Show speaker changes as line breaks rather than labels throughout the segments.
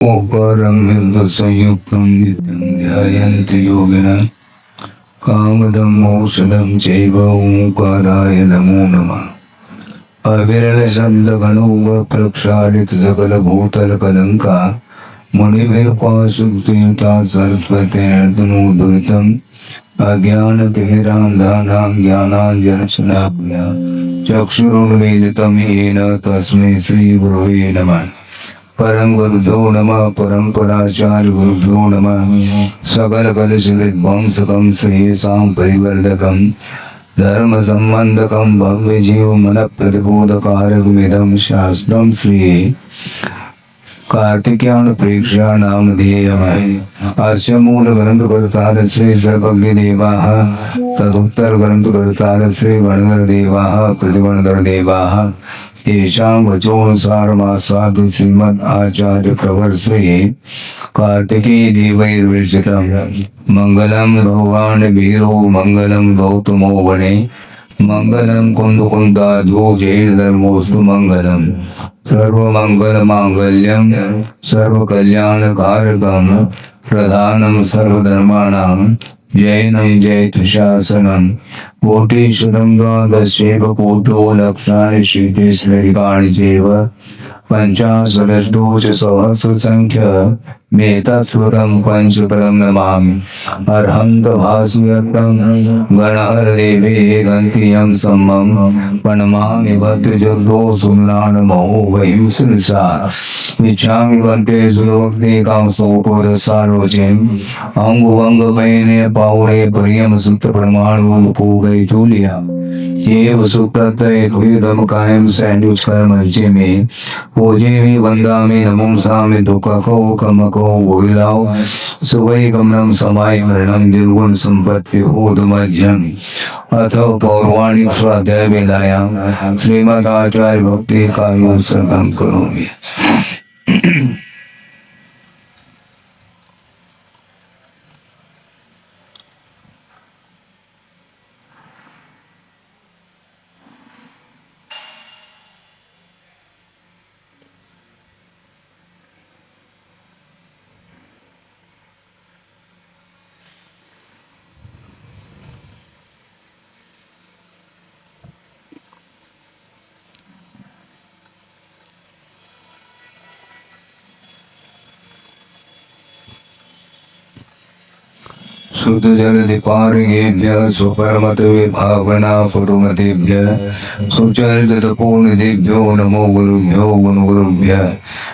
ओंकारं संयुक्तं नित्यं ध्यायन्ति योगिनः कामदं मोक्षदं चैव ओंकाराय नमो नमः। अविरल शब्द गणोग प्रक्षालित सकल भूतल कलंका मुनिभिर्पाशुतीर्था सरस्वतीर्तनोद्धृतम् अज्ञानतिमिरान्धानां ज्ञानाञ्जनशलाकया चक्षुरुन्मीलितं येन तस्मै श्रीगुरवे नमः। परम गुरुभ्यो नमः परम्पराचार्य गुरुभ्यो नमः। सकल कलुषविध्वंसकं श्रेयसां परिवर्धकं धर्म संबंधकं भव्य जीव मन प्रतिबोधकारकमिदं शास्त्रं श्री कार्तिकेयन प्रेक्षा नामधेयमः। अस्य मूल ग्रंथकर्तार श्री सर्वज्ञ देवाः तदुत्तर ग्रंथकर्तार श्री गणधर देवाः प्रतिगणधर देवाः तेषां वचोनुसारमासादु श्रीमद् आचार्य प्रवर श्री कार्तिकेय देवैर्विरचितं मंगलम भगवान वीरो मंगलम गौतमो वने मंगलम कुंदकुंदाध्यो जैनधर्मोस्तु मंगलम सर्वमंगल मांगल्यम सर्वकल्याणकारकम प्रधानम सर्वधर्माणां जैनं जयतुशासनं कोटीश्वरं द्वादशैव कोटो लक्षाणि श्रीकृष्णरिकाणि चैव पंचाशदष्टो च सहस्रसंख्य मेतत्स्वतं पंचपदं नमामि। अर्हन्त भास्वतं गणहरदेवे गन्तियं सम्मं प्रणमामि भद्रजगदो सुम्नानमो वयं सुरसा विच्छामि वन्ते सुभक्ति कामसोपदसारोचिम् अंगुवंगपयने पावणे प्रियम सुप्त प्रमाणो पूगै चूलिया एव सुप्रत्यय द्विदम कायम सैंडविच कर्मंचे में पूजेमि वंदामि नमोंसामि दुःखको कमको भूलाओ सुवै गमनं समाय मरणं निर्गुण संपत्ति होदमज्जं अथ पौराणिक स्वाध्याय वेलायां श्रीमदाचार्य भक्ति कायो सर्गम करोमि। शुद्ध जल दीपारेभ्यः स्वपरमत विभावना पुरुमतेभ्यः सुचरित तपोनिधिभ्यो नमो गुरुभ्यो गुरुभ्यः।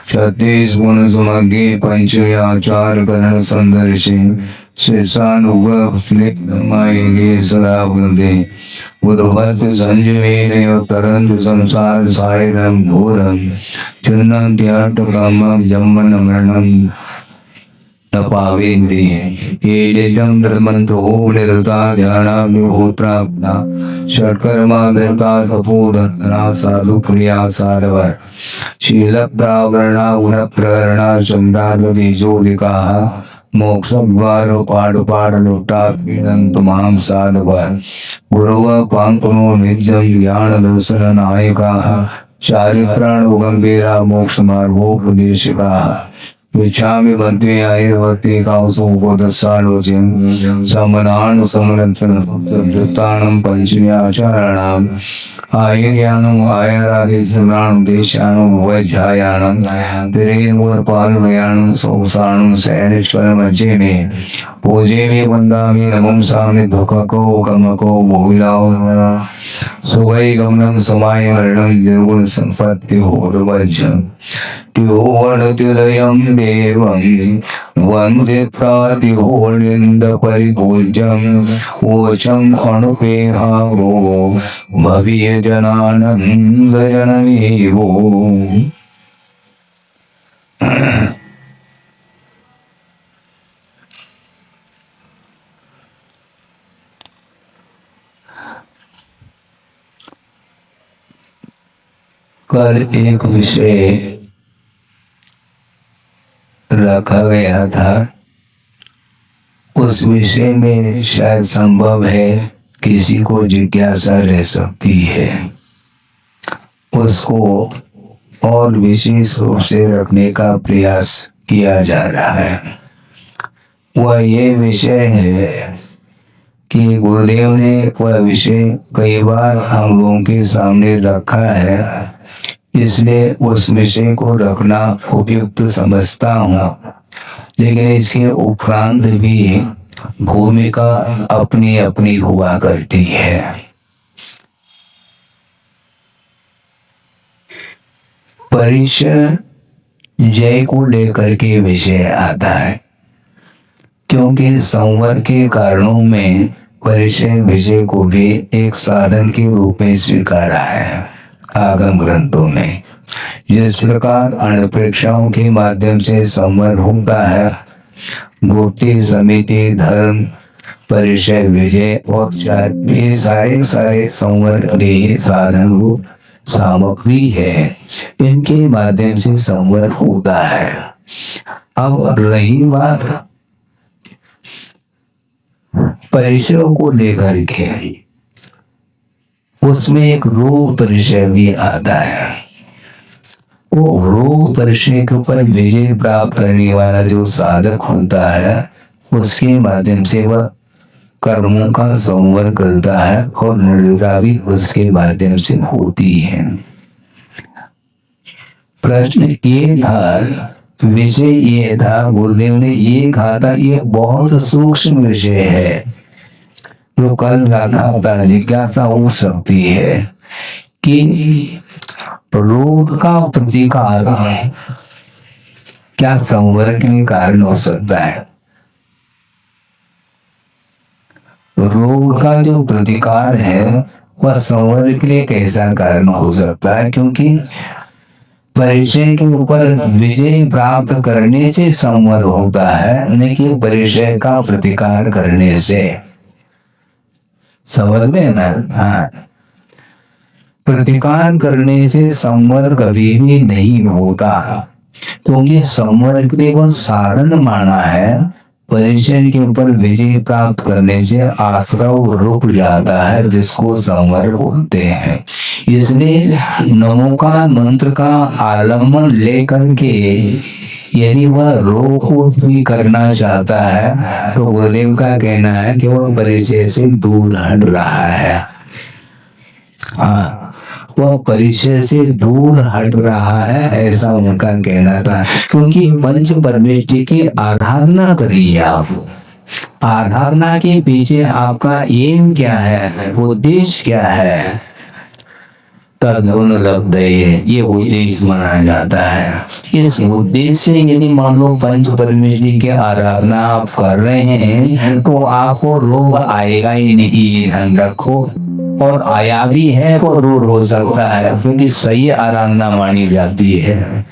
छत्तीस गुण सुमग्गे पंचव्याचार करण संदर्शे शेषानुगमायेगे सदा वंदे बुधवत् संजीवेन तरंत संसार सायरं घोरं चिन्नन्त्याटकामं जन्मन मरणं तपावेन्ति येदिदं धर्मन्तो निरता ध्यानाग्निहोत्राग्ना षट्कर्मा व्यर्था तपोधना साधु क्रिया सारवर शीलप्रावरणा गुणप्रहरणा चन्द्राद्वतीजोदिकाः मोक्षद्वारोपाडुपाडलुट्टापीडन्तु मां साधवर गुरव पान्तुनो नित्यं ज्ञानदर्शननायकाः चारित्राणुगम्भीरा मोक्षमार्गोपदेशिकाः विच्छामि भद्रे आयुर्भक्ति कांसोपदसालोचन समनान समरंतन सप्तजुत्तानं पंचम्याचाराणाम् आयुर्यानम् आयुरादिसम्राणं देशानं वैध्यायानं तिरेमूलपालयानं सोमसानं सैनिष्कर्मज्जेमे पूजेमि वन्दामि नमंसामि दुःखको कमको भूलाओ सुवै गमनं समाय मरणं निर्गुण संपत्ति होरवज्जं त्योवनतिलयं देवं वन्दित्रातिहोर्निन्द परिपूज्यं वोचं अनुपेहावो भवीयजनानन्द जनमेवो। कल एक विषय रखा गया था, उस विषय में शायद संभव है किसी को जिज्ञासा रह सकती है, उसको और विशेष रूप से रखने का प्रयास किया जा रहा है वह ये विषय है कि गुरुदेव ने वह विषय कई बार हम लोगों के सामने रखा है, इसलिए उस विषय को रखना उपयुक्त समझता हूँ। लेकिन इसके उपरांत भी भूमिका अपनी अपनी हुआ करती है। परिचय जय को लेकर के विषय आता है, क्योंकि संवर के कारणों में परिचय विषय को भी एक साधन के रूप में स्वीकारा है आगम ग्रंथों में। जिस प्रकार अणुप्रेक्षाओं के माध्यम से संवर होता है, गोप्ती समिति धर्म परिचय विजय और ये सारे सारे संवर के साधन रूप सामग्री है, इनके माध्यम से संवर होता है। अब रही बात परिचय को लेकर के, उसमें एक रोग परिचय भी आता है। वो रोग परिचय के ऊपर विजय प्राप्त करने वाला जो साधक होता है, उसके माध्यम से वह कर्मों का संवर करता है और निर्जरा भी उसके माध्यम से होती है। प्रश्न ये था, विषय ये था, गुरुदेव ने ये कहा था, ये बहुत सूक्ष्म विषय है जो कल रखा था। जिज्ञासा हो सकती है कि रोग का प्रतिकार क्या संवर के कारण हो सकता है? रोग का जो प्रतिकार है वह संवर के लिए कैसा कारण हो सकता है? क्योंकि परिचय के ऊपर विजय प्राप्त करने से संवर होता है, लेकिन परिचय का प्रतिकार करने से। समझ में ना? हाँ, प्रतिकार करने से संवर कभी भी नहीं होता, क्योंकि संवर के लिए वह साधन माना है। परिचय के ऊपर विजय प्राप्त करने से आश्रव रुक जाता है, जिसको संवर बोलते हैं। इसलिए नमोकार मंत्र का आलम्बन लेकर के यदि वह रोग को भी करना चाहता है, तो गुरुदेव का कहना है कि वह परिचय से दूर हट रहा है। हाँ, वह परिचय से दूर हट रहा है, ऐसा उनका कहना था। क्योंकि पंच परमेष्टि की आराधना करिए आप। आराधना के पीछे आपका एम क्या है, उद्देश्य क्या है? तद्गुण लब्धये, ये उद्देश्य माना जाता है। इस उद्देश्य से यदि मान लो पंच परमेष्टि की आराधना आप कर रहे हैं, तो आपको रोग आएगा ही नहीं, ध्यान रखो। और आया भी है तो दूर हो सकता है, क्योंकि सही आराधना मानी जाती है।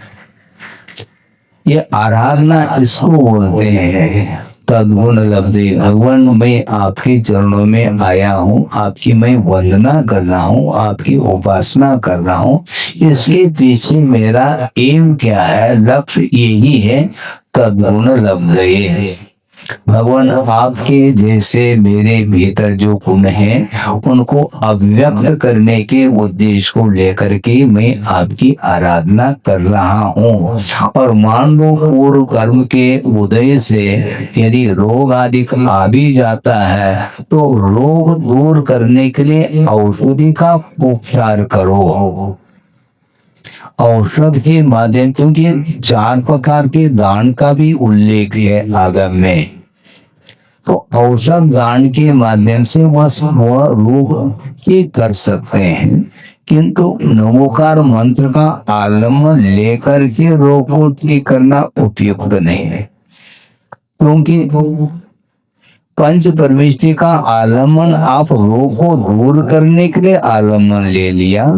ये आराधना इसको बोलते हैं तद्गुण लब्धि। भगवान, मैं आपके चरणों में आया हूँ, आपकी मैं वंदना कर रहा हूँ, आपकी उपासना कर रहा हूँ। इसके पीछे मेरा एम क्या है, लक्ष्य यही है, तद्गुण लब्धये। भगवान, आपके जैसे मेरे भीतर जो गुण हैं, उनको अभिव्यक्त करने के उद्देश्य को लेकर के मैं आपकी आराधना कर रहा हूँ। और मान लो पूर्व कर्म के उदय से यदि रोग आदि आ भी जाता है, तो रोग दूर करने के लिए औषधि का उपचार करो। औषध के माध्यम, क्योंकि 4 प्रकार के दान का भी उल्लेख है आगम में, तो औषध दान के माध्यम से वह रोग ठीक कर सकते हैं। किंतु नमोकार मंत्र का आलम्बन लेकर के रोग को ठीक करना उपयुक्त नहीं है, क्योंकि पंच परमेष्टि का आलम्बन आप रोग को दूर करने के लिए आलम्बन ले लिया,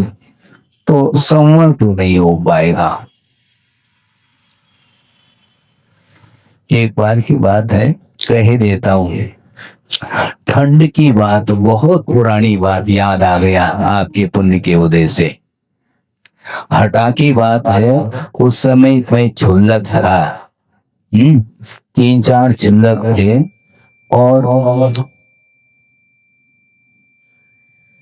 तो संवर तो नहीं हो पाएगा। एक बार की बात है, कह देता हूँ। ठंड की बात, बहुत पुरानी बात याद आ गया आपके पुण्य के उदय से। हटा की बात है, उस समय मैं छुल्लक था, 3-4 छुल्लक थे, और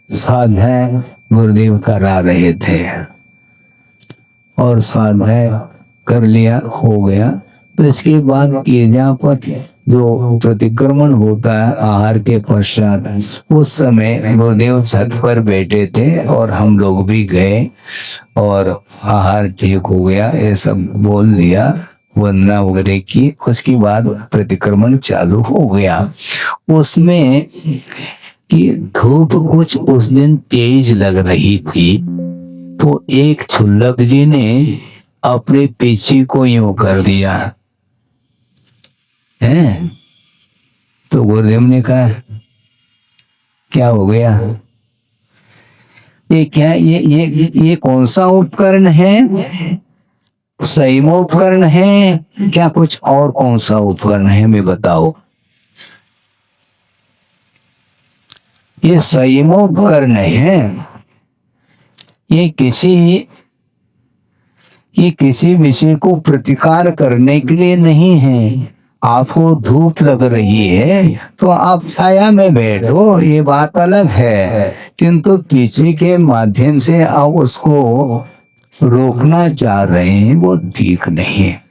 स्वाध्याय गुरुदेव करा रहे थे, और स्वाध्याय कर लिया, हो गया। तो इसके बाद ईर्जापत जो प्रतिक्रमण होता है आहार के पश्चात, उस समय गुरुदेव छत पर बैठे थे और हम लोग भी गए और आहार ठीक हो गया, ये सब बोल दिया, वंदना वगैरह की। उसके बाद प्रतिक्रमण चालू हो गया। उसमें कि धूप कुछ उस दिन तेज लग रही थी, तो एक क्षुल्लक जी ने अपने पीछे को यूं कर दिया है। तो गुरुदेव ने कहा क्या हो गया, ये क्या, ये कौन सा उपकरण है, संयमोपकरण है क्या, कुछ और कौन सा उपकरण है, मैं बताओ। ये संयमोपकरण है, ये किसी विषय को प्रतिकार करने के लिए नहीं है। आपको धूप लग रही है तो आप छाया में बैठो, ये बात अलग है, किंतु पीछे के माध्यम से आप उसको रोकना चाह रहे हैं, वो ठीक नहीं है।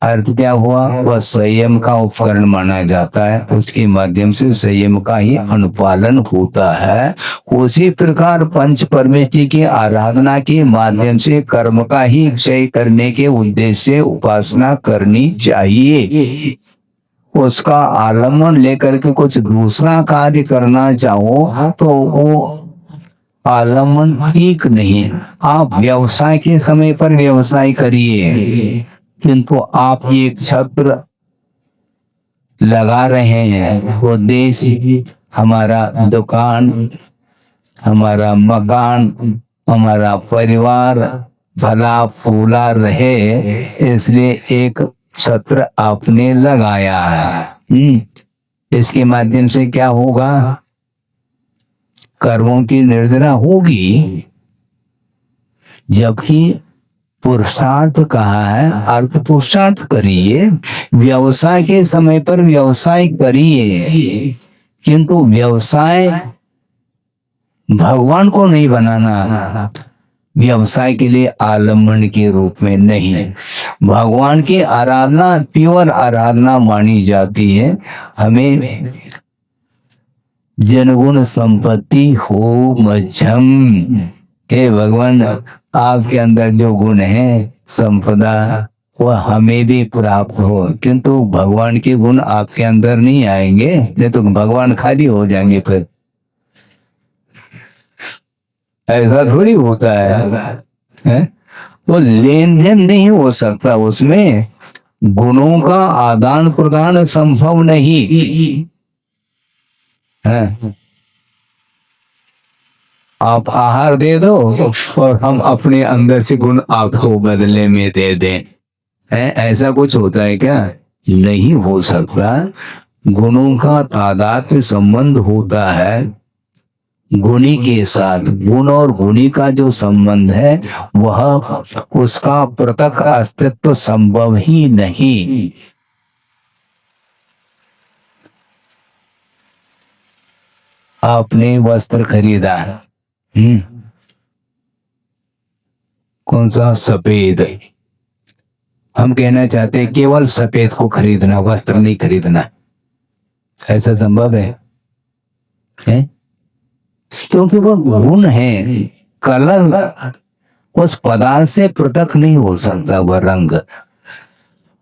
अर्थ क्या हुआ, वह संयम का उपकरण माना जाता है, उसके माध्यम से संयम का ही अनुपालन होता है। उसी प्रकार पंच परमेष्टि की आराधना के माध्यम से कर्म का ही क्षय करने के उद्देश्य से उपासना करनी चाहिए। उसका आलम्बन लेकर के कुछ दूसरा कार्य करना चाहो तो वो आलम्बन ठीक नहीं। आप व्यवसाय के समय पर व्यवसाय करिए, किंतु आप एक छत्र लगा रहे हैं, उद्देश्य हमारा दुकान, हमारा मकान, हमारा परिवार फला फूला रहे, इसलिए एक छत्र आपने लगाया है। इसके माध्यम से क्या होगा, कर्मों की निर्जरा होगी, जबकि पुरुषार्थ कहा है, अर्थ पुरुषार्थ करिए, व्यवसाय के समय पर व्यवसाय करिए, किंतु व्यवसाय भगवान को नहीं बनाना, व्यवसाय के लिए आलम्बन के रूप में नहीं। भगवान की आराधना प्योर आराधना मानी जाती है। हमें जनगुण संपत्ति हो मध्यम, हे भगवान आपके अंदर जो गुण है संपदा वह हमें भी प्राप्त हो, किंतु भगवान के गुण आपके अंदर नहीं आएंगे, नहीं तो भगवान खाली हो जाएंगे। फिर ऐसा थोड़ी होता है? वो लेन देन नहीं हो सकता, उसमें गुणों का आदान प्रदान संभव नहीं है। आप आहार दे दो और हम अपने अंदर से गुण आपको बदले में दे दें, ऐसा कुछ होता है क्या? नहीं हो सकता। गुणों का तादात्म्य संबंध होता है गुणी के साथ। गुण और गुणी का जो संबंध है वह उसका पृथक अस्तित्व संभव ही नहीं। आपने वस्त्र खरीदा, कौन सा? सफेद। हम कहना चाहते हैं केवल सफेद को खरीदना, वस्त्र नहीं खरीदना। ऐसा संभव है? क्योंकि वो गुण है, कलर उस पदार्थ से पृथक नहीं हो सकता। वह रंग,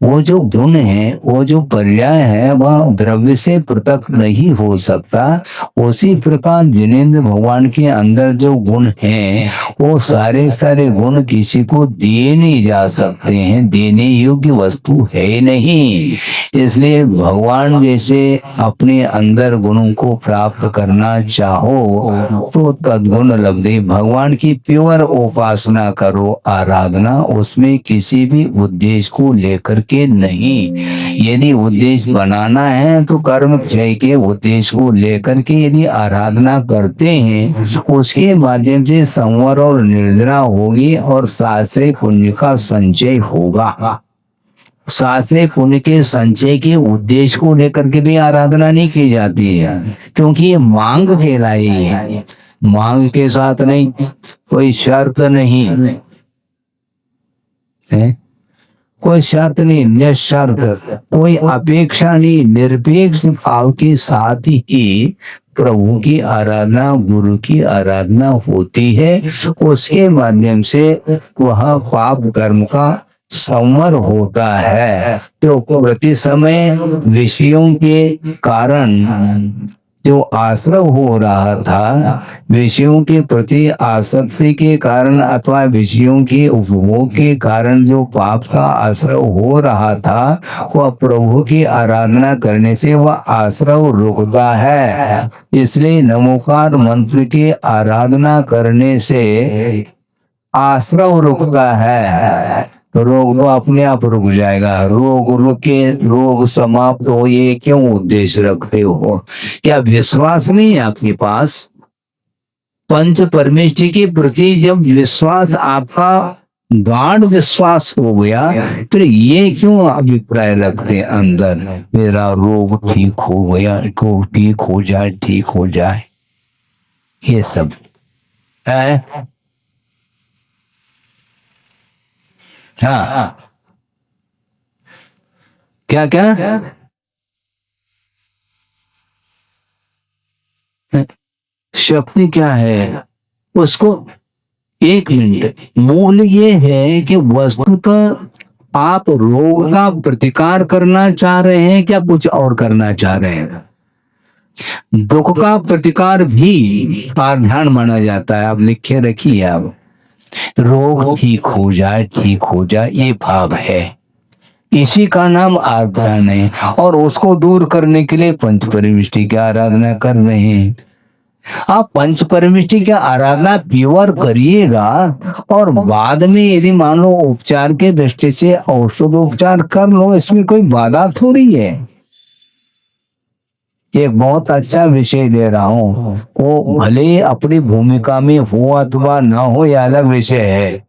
वो जो गुण है, वो जो पर्याय है, वह द्रव्य से पृथक नहीं हो सकता। उसी प्रकार जिनेंद्र भगवान के अंदर जो गुण हैं, वो सारे सारे गुण किसी को दिए नहीं जा सकते हैं, देने योग्य वस्तु है नहीं। इसलिए भगवान जैसे अपने अंदर गुणों को प्राप्त करना चाहो तो तद्गुण लब्धि, भगवान की प्योर उपासना करो, आराधना, उसमें किसी भी उद्देश्य को लेकर के नहीं। यदि उद्देश्य बनाना है तो कर्म क्षय के उद्देश्य को लेकर के यदि आराधना करते हैं, उसके माध्यम से संवर और निर्जरा होगी और शास्त्रीय पुण्य का संचय होगा। शास्त्रीय पुण्य के संचय के उद्देश्य को लेकर के भी आराधना नहीं की जाती है, क्योंकि ये मांग कहलाई है। मांग के साथ नहीं, कोई शर्त नहीं है। कोई शर्त नहीं, निशर्त, कोई अपेक्षा नहीं, निरपेक्ष भाव के साथ ही प्रभु की आराधना, गुरु की आराधना होती है। उसके माध्यम से वह पाप कर्म का संवर होता है। तो प्रति समय विषयों के कारण जो आश्रव हो रहा था, विषयों के प्रति आसक्ति के कारण अथवा विषयों के उपभोग के कारण जो पाप का आश्रव हो रहा था, वह प्रभु की आराधना करने से वह आश्रव रुकता है। इसलिए नमोकार मंत्र की आराधना करने से आश्रव रुकता है। तो रोग तो अपने आप रुक जाएगा। रोग रुके, रोग समाप्त हो, ये क्यों उद्देश्य रखते हो? क्या विश्वास नहीं है आपके पास? पंच परमेश्वर के प्रति जब विश्वास आपका गाढ़ विश्वास हो गया, फिर ये क्यों अभिप्राय रखते अंदर, मेरा रोग ठीक हो गया, तो ठीक हो जाए, ठीक हो जाए, ये सब है। हाँ, क्या क्या शक्ति क्या है उसको? एक मिनट, मूल ये है कि वस्तुतः आप रोग का प्रतिकार करना चाह रहे हैं, क्या कुछ और करना चाह रहे हैं? दुख का प्रतिकार भी प्रावधान माना जाता है। आप लिखे रखिए, आप रोग ठीक हो जाए, ठीक हो जाए, ये भाव है, इसी का नाम आराधना है। और उसको दूर करने के लिए पंच परमेष्टि की आराधना कर रहे हैं। आप पंच परमेष्टि की आराधना प्योर करिएगा और बाद में यदि मान लो उपचार के दृष्टि से औषध उपचार कर लो, इसमें कोई बाधा थोड़ी है। एक बहुत अच्छा विषय दे रहा हूँ, वो भले अपनी भूमिका में हो अथवा ना हो, यह अलग विषय है।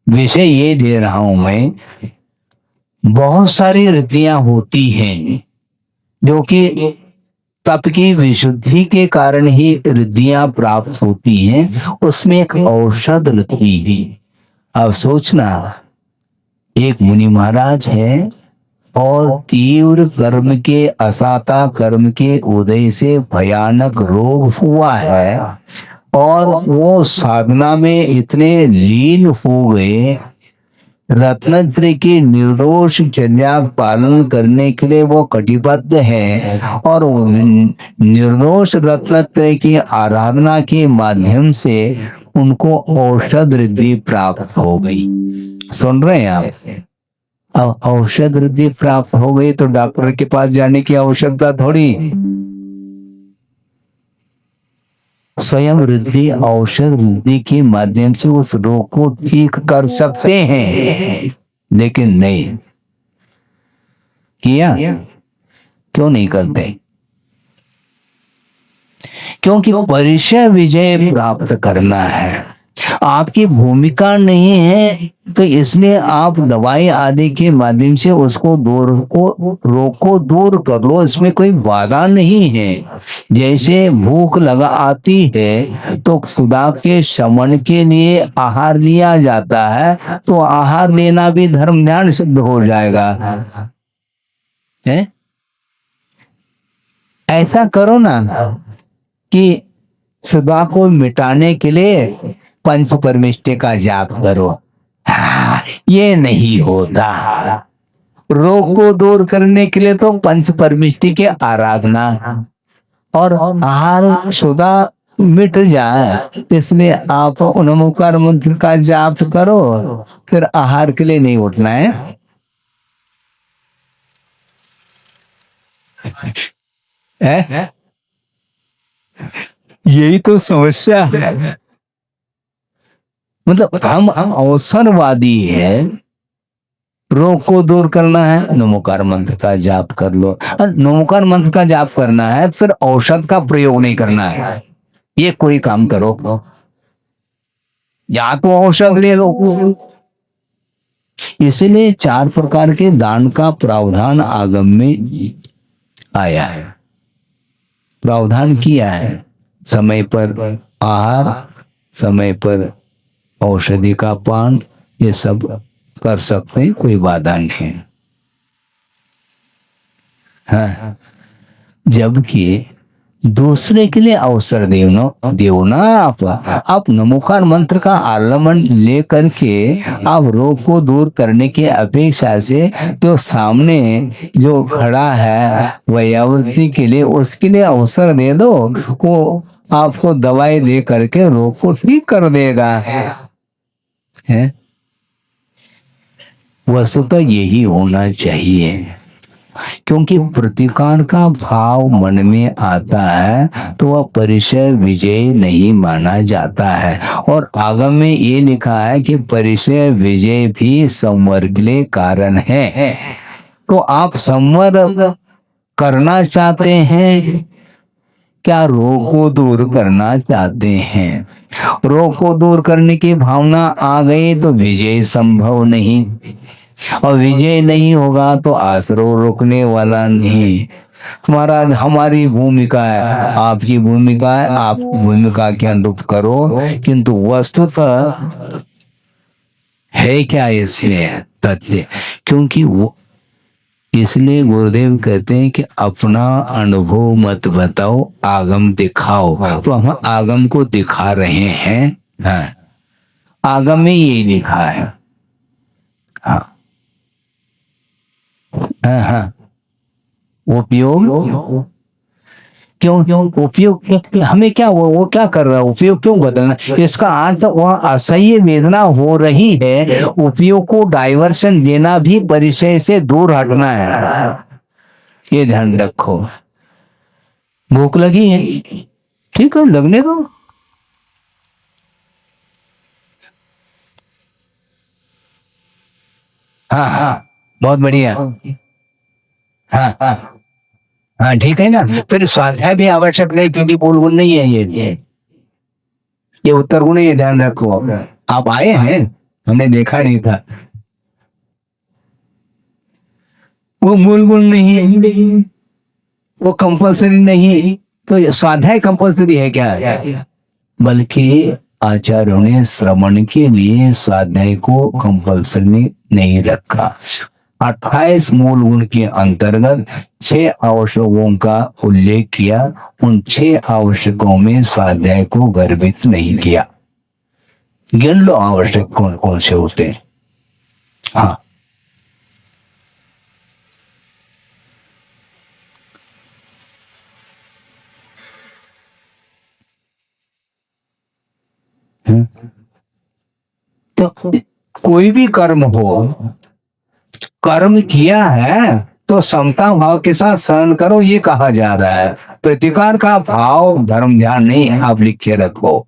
विषय ये दे रहा हूं मैं, बहुत सारी रीतियां होती हैं जो कि तप की विशुद्धि के कारण ही रिद्धियां प्राप्त होती हैं। उसमें एक औषध रीति ही। अब सोचना, एक मुनि महाराज है और तीव्र कर्म के, असाता कर्म के उदय से भयानक रोग हुआ है और वो साधना में इतने लीन हो गए, रत्नत्रय की निर्दोष चर्या पालन करने के लिए वो कटिबद्ध है और निर्दोष रत्नत्रय की आराधना के माध्यम से उनको औषध रिद्धि प्राप्त हो गई। सुन रहे हैं आप? अब औषध रिद्धि प्राप्त हो गई तो डॉक्टर के पास जाने की आवश्यकता थोड़ी। स्वयं वृद्धि औषध वृद्धि के माध्यम से उस रोग को ठीक कर सकते हैं, लेकिन नहीं किया। क्यों नहीं करते? क्योंकि परिचय विजय प्राप्त करना है, आपकी भूमिका नहीं है। तो इसलिए आप दवाई आदि के माध्यम से उसको रोग को दूर कर लो, इसमें कोई बाधा नहीं है। जैसे भूख लगा आती है तो खुदा के शमन के लिए आहार लिया जाता है, तो आहार लेना भी धर्म ध्यान सिद्ध हो जाएगा। है? ऐसा करो ना कि सुबह को मिटाने के लिए पंच परमेष्टि का जाप करो। हाँ, ये नहीं होता। रोग को दूर करने के लिए तो पंच परमेष्टि की आराधना और आहार शुदा मिट जाए, इसलिए आप नमोकार मंत्र का जाप करो, फिर आहार के लिए नहीं उठना है। यही तो समस्या है। मतलब हम अवसरवादी है। रोग को दूर करना है, नमोकार मंत्र का जाप कर लो। नमोकार मंत्र का जाप करना है, फिर औषध का प्रयोग नहीं करना है। ये कोई काम करो, या तो औषध ले लो। इसलिए 4 प्रकार के दान का प्रावधान आगम में आया है, प्रावधान किया है। समय पर आहार, समय पर औषधि का पान, ये सब कर सकते हैं, कोई बाधा नहीं। हाँ, जबकि दूसरे के लिए अवसर देव ना आप नमोकार मंत्र का आलम्बन ले करके आप रोग को दूर करने की अपेक्षा से जो सामने जो खड़ा है वैयावृत्ति के लिए उसके लिए अवसर दे दो, वो आपको दवाई दे करके रोग को ठीक कर देगा। है वस्तुतः यही होना चाहिए, क्योंकि प्रतिकार का भाव मन में आता है तो वह परिचय विजय नहीं माना जाता है। और आगम में ये लिखा है कि परिचय विजय भी संवर के लिए कारण है। तो आप संवर करना चाहते हैं, क्या रोग को दूर करना चाहते हैं? रोग को दूर करने की भावना आ गई तो विजय संभव नहीं, और विजय नहीं होगा तो आश्रय रुकने वाला नहीं। तुम्हारा हमारी भूमिका है, आपकी भूमिका है, आप भूमिका के अनुरूप करो, किंतु वस्तुतः है क्या इसमें तथ्य? क्योंकि वो इसलिए गुरुदेव कहते हैं कि अपना अनुभव मत बताओ, आगम दिखाओ। तो हम आगम को दिखा रहे हैं। हाँ, आगम में यही लिखा है। हाँ हाँ हाँ, उपयोग क्यों क्यों उपयोग हमें क्या वो क्या कर रहा है? उपयोग क्यों बदलना? इसका अर्थ वह असह्य वेदना हो रही है, उपयोग को डाइवर्शन देना भी परिचय से दूर हटना है। ये ध्यान रखो। भूख लगी है, ठीक है, लगने दो। हाँ हाँ, बहुत बढ़िया। हाँ हाँ हाँ, ठीक है ना। फिर स्वाध्याय भी आवश्यक नहीं, क्योंकि मूल गुण नहीं है ये उत्तर गुण है। ये ध्यान रखो। आप आए हैं, हमने देखा नहीं था। वो मूल गुण नहीं है, वो कंपल्सरी नहीं है। तो स्वाध्याय कंपल्सरी है क्या? बल्कि आचार्यों ने श्रवण के लिए स्वाध्याय को कंपल्सरी नहीं रखा। 28 मूल गुण के अंतर्गत 6 आवश्यकों का उल्लेख किया। उन 6 आवश्यकों में स्वाध्याय को गर्भित नहीं किया। गिन लो आवश्यक कौन कौन से होते हैं। हाँ, तो कोई भी कर्म हो, कर्म किया है तो समता भाव के साथ सहन करो, ये कहा जा रहा है। प्रतिकार का भाव धर्म ध्यान नहीं है, आप लिख के रखो।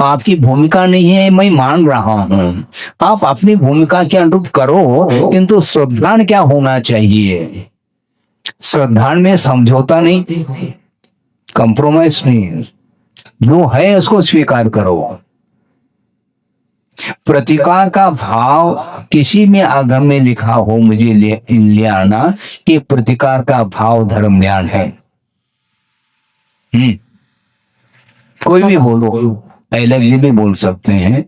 आपकी भूमिका नहीं है, मैं मान रहा हूं। आप अपनी भूमिका के अनुरूप करो, किंतु श्रद्धान क्या होना चाहिए? श्रद्धान में समझौता नहीं, कंप्रोमाइज नहीं, जो है उसको स्वीकार करो। प्रतिकार का भाव किसी में आगम में लिखा हो, मुझे ले आना कि प्रतिकार का भाव धर्म ध्यान है। कोई भी बोलो, अलग जी भी बोल सकते हैं,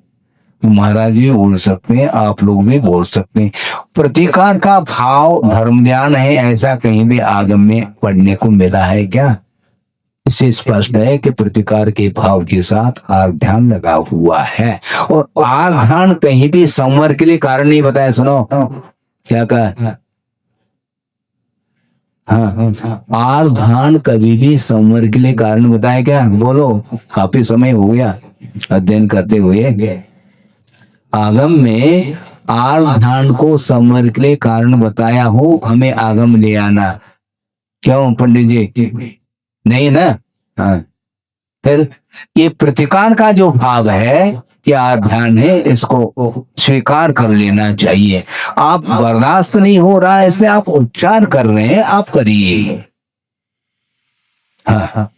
महाराज जी बोल सकते हैं, आप लोग भी बोल सकते हैं। प्रतिकार का भाव धर्म ध्यान है, ऐसा कहीं भी आगम में पढ़ने को मिला है क्या? इससे स्पष्ट है कि प्रतिकार के भाव के साथ आर ध्यान लगा हुआ है। और आर ध्यान कहीं भी संवर के लिए कारण नहीं बताया। सुनो क्या कहा? हाँ, आर ध्यान कभी भी संवर के लिए कारण बताया क्या? बोलो, काफी समय हो गया अध्ययन करते हुए। आगम में आर ध्यान को संवर के लिए कारण बताया हो, हमें आगम ले आना। क्यों पंडित जी? नहीं ना। हाँ, फिर ये प्रतिकार का जो भाव है, क्या ध्यान है, इसको स्वीकार कर लेना चाहिए। आप बर्दाश्त नहीं हो रहा है, इसलिए आप उच्चार कर रहे हैं, आप करिए। हाँ हाँ,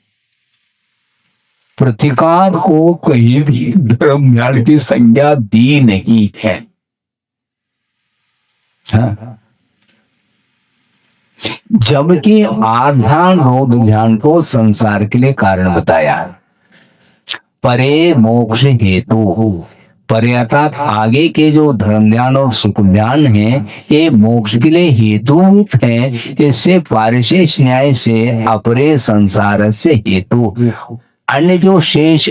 प्रतिकार को कहीं भी धर्म ध्यान की संज्ञा दी नहीं है। हाँ, जबकि आध्यान रोध ध्यान को संसार के लिए कारण बताया। परे मोक्ष हेतु पर अर्थात आगे के जो धर्म ध्यान और सुख ध्यान है ये मोक्ष के लिए हेतुभूत है। इससे पारिशेष न्याय से अपरे संसार से हेतु अन्य जो शेष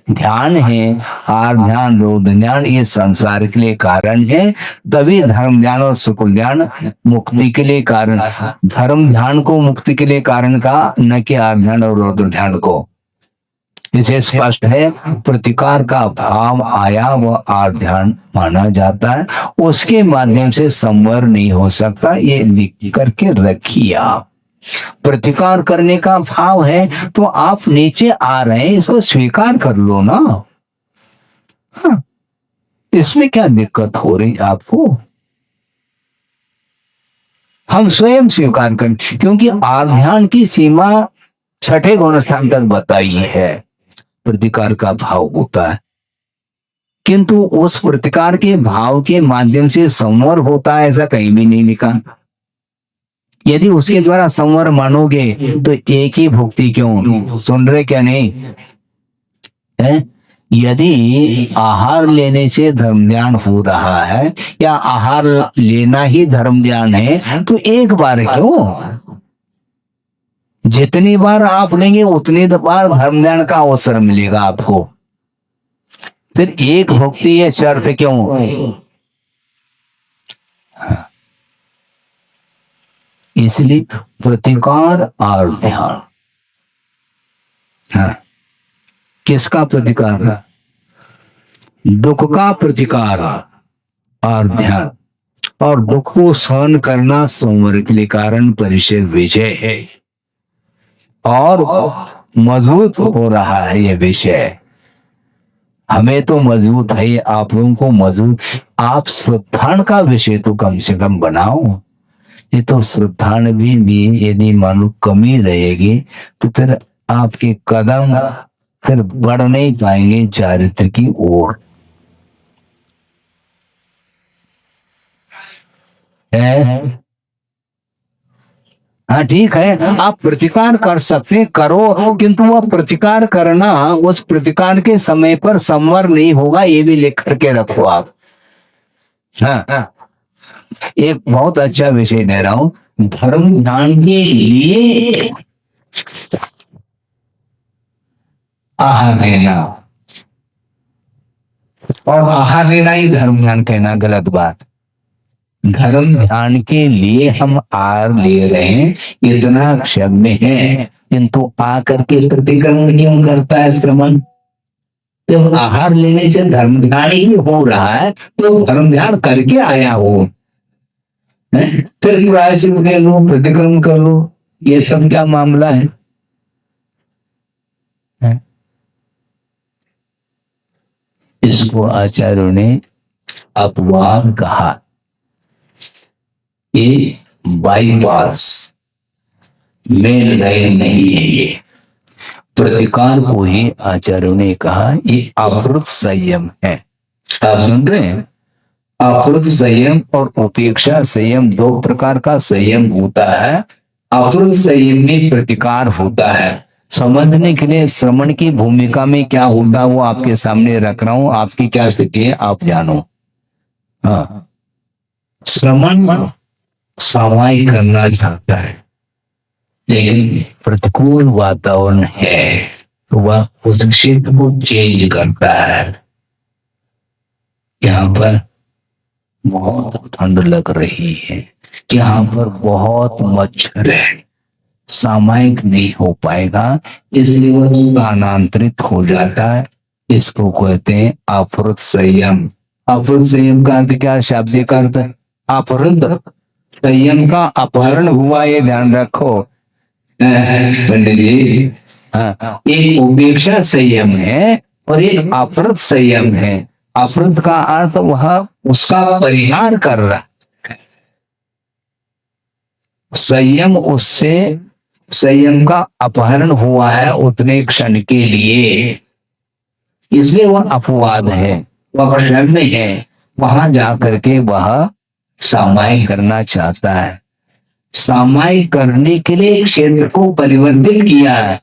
ध्यान है, आर ध्यान, रोध ध्यान, ये संसार के लिए कारण है। तभी धर्म ध्यान और सुख ध्यान मुक्ति के लिए कारण। धर्म ध्यान को मुक्ति के लिए कारण कहा, न कि आर ध्यान और रोध ध्यान को। इसे स्पष्ट है प्रतिकार का भाव आया व आर ध्यान माना जाता है, उसके माध्यम से संवर नहीं हो सकता। ये लिख करके रखिए आप। प्रतिकार करने का भाव है तो आप नीचे आ रहे हैं, इसको स्वीकार कर लो ना। हाँ, इसमें क्या दिक्कत हो रही आपको? हम स्वयं स्वीकार करें, क्योंकि आध्यान की सीमा छठे गुण स्थान तक बताई है। प्रतिकार का भाव होता है, किंतु उस प्रतिकार के भाव के माध्यम से संवर होता है ऐसा कहीं भी नहीं लिखा। यदि उसके द्वारा संवर मानोगे तो एक ही भुक्ति क्यों? सुन रहे क्या नहीं है? यदि आहार लेने से धर्म ध्यान हो रहा है या आहार लेना ही धर्म ध्यान है तो एक बार क्यों? जितनी बार आप लेंगे उतनी बार धर्म ध्यान का अवसर मिलेगा आपको। फिर एक भक्ति है शर्त क्यों? हाँ। इसलिए प्रतिकार और ध्यान। हाँ। किसका प्रतिकार? दुख का प्रतिकार और ध्यान। और दुख को सहन करना संवर के लिए कारण परिचय विजय है और मजबूत हो रहा है ये विषय। हमें तो मजबूत है, आप लोगों को मजबूत। आप श्रद्धान का विषय तो कम से कम बनाओ। ये तो श्रद्धान भी यदि मानो कमी रहेगी तो फिर आपके कदम फिर बढ़ नहीं पाएंगे चारित्र की ओर। हाँ ठीक है, आप प्रतिकार कर सकते करो, किंतु वह प्रतिकार करना उस प्रतिकार के समय पर संवर नहीं होगा, ये भी लिख करके रखो आप। हाँ, एक बहुत अच्छा विषय दे रहा हूं, धर्म ध्यान के लिए आहार लेना और आहार लेना ही धर्म ध्यान कहना गलत बात। धर्म ध्यान के लिए हम आहार ले रहे हैं इतना क्षम्य है, किंतु आकर के प्रतिक्रमण क्यों करता है श्रमण? जब आहार लेने से धर्म ध्यान ही हो रहा है तो धर्म ध्यान करके आया हो, फिर प्रायश्चित कर लो, प्रतिक्रमण कर लो, ये सब क्या मामला है? इसको आचार्यों ने अपवाद कहा। ये बाईपास मेन लाइन नहीं है। ये प्रतिकार को ही आचार्यों ने कहा ये अवृत संयम है। आप सुन रहे हैं? अवृत संयम और उपेक्षा संयम दो प्रकार का संयम होता है। अवृत संयम में प्रतिकार होता है। समझने के लिए श्रवण की भूमिका में क्या होता है वो आपके सामने रख रहा हूं, आपकी क्या स्थिति है आप जानो। हाँ, श्रवण सामायिक करना चाहता है, लेकिन प्रतिकूल वातावरण है तो वह उस क्षेत्र को चेंज करता है। यहाँ पर बहुत ठंड लग रही है, यहाँ पर बहुत मच्छर है, सामायिक नहीं हो पाएगा, इसलिए वह स्थानांतरित हो जाता है। इसको कहते हैं अपहृत संयम। अपहृत संयम का अर्थ क्या? शाब्दिक अर्थ अपहृत संयम का अपहरण हुआ, ये ध्यान रखो पंडित जी। हाँ, एक उपेक्षा संयम है और एक अपहृत संयम है। अपहृत का अर्थ वह उसका परिहार कर रहा है, संयम उससे संयम का अपहरण हुआ है उतने क्षण के लिए, इसलिए वह अपवाद है, वह क्षम्य है। वहां जाकर के वह सामायिक करना चाहता है। सामायिक करने के लिए क्षेत्र को परिवर्तित किया है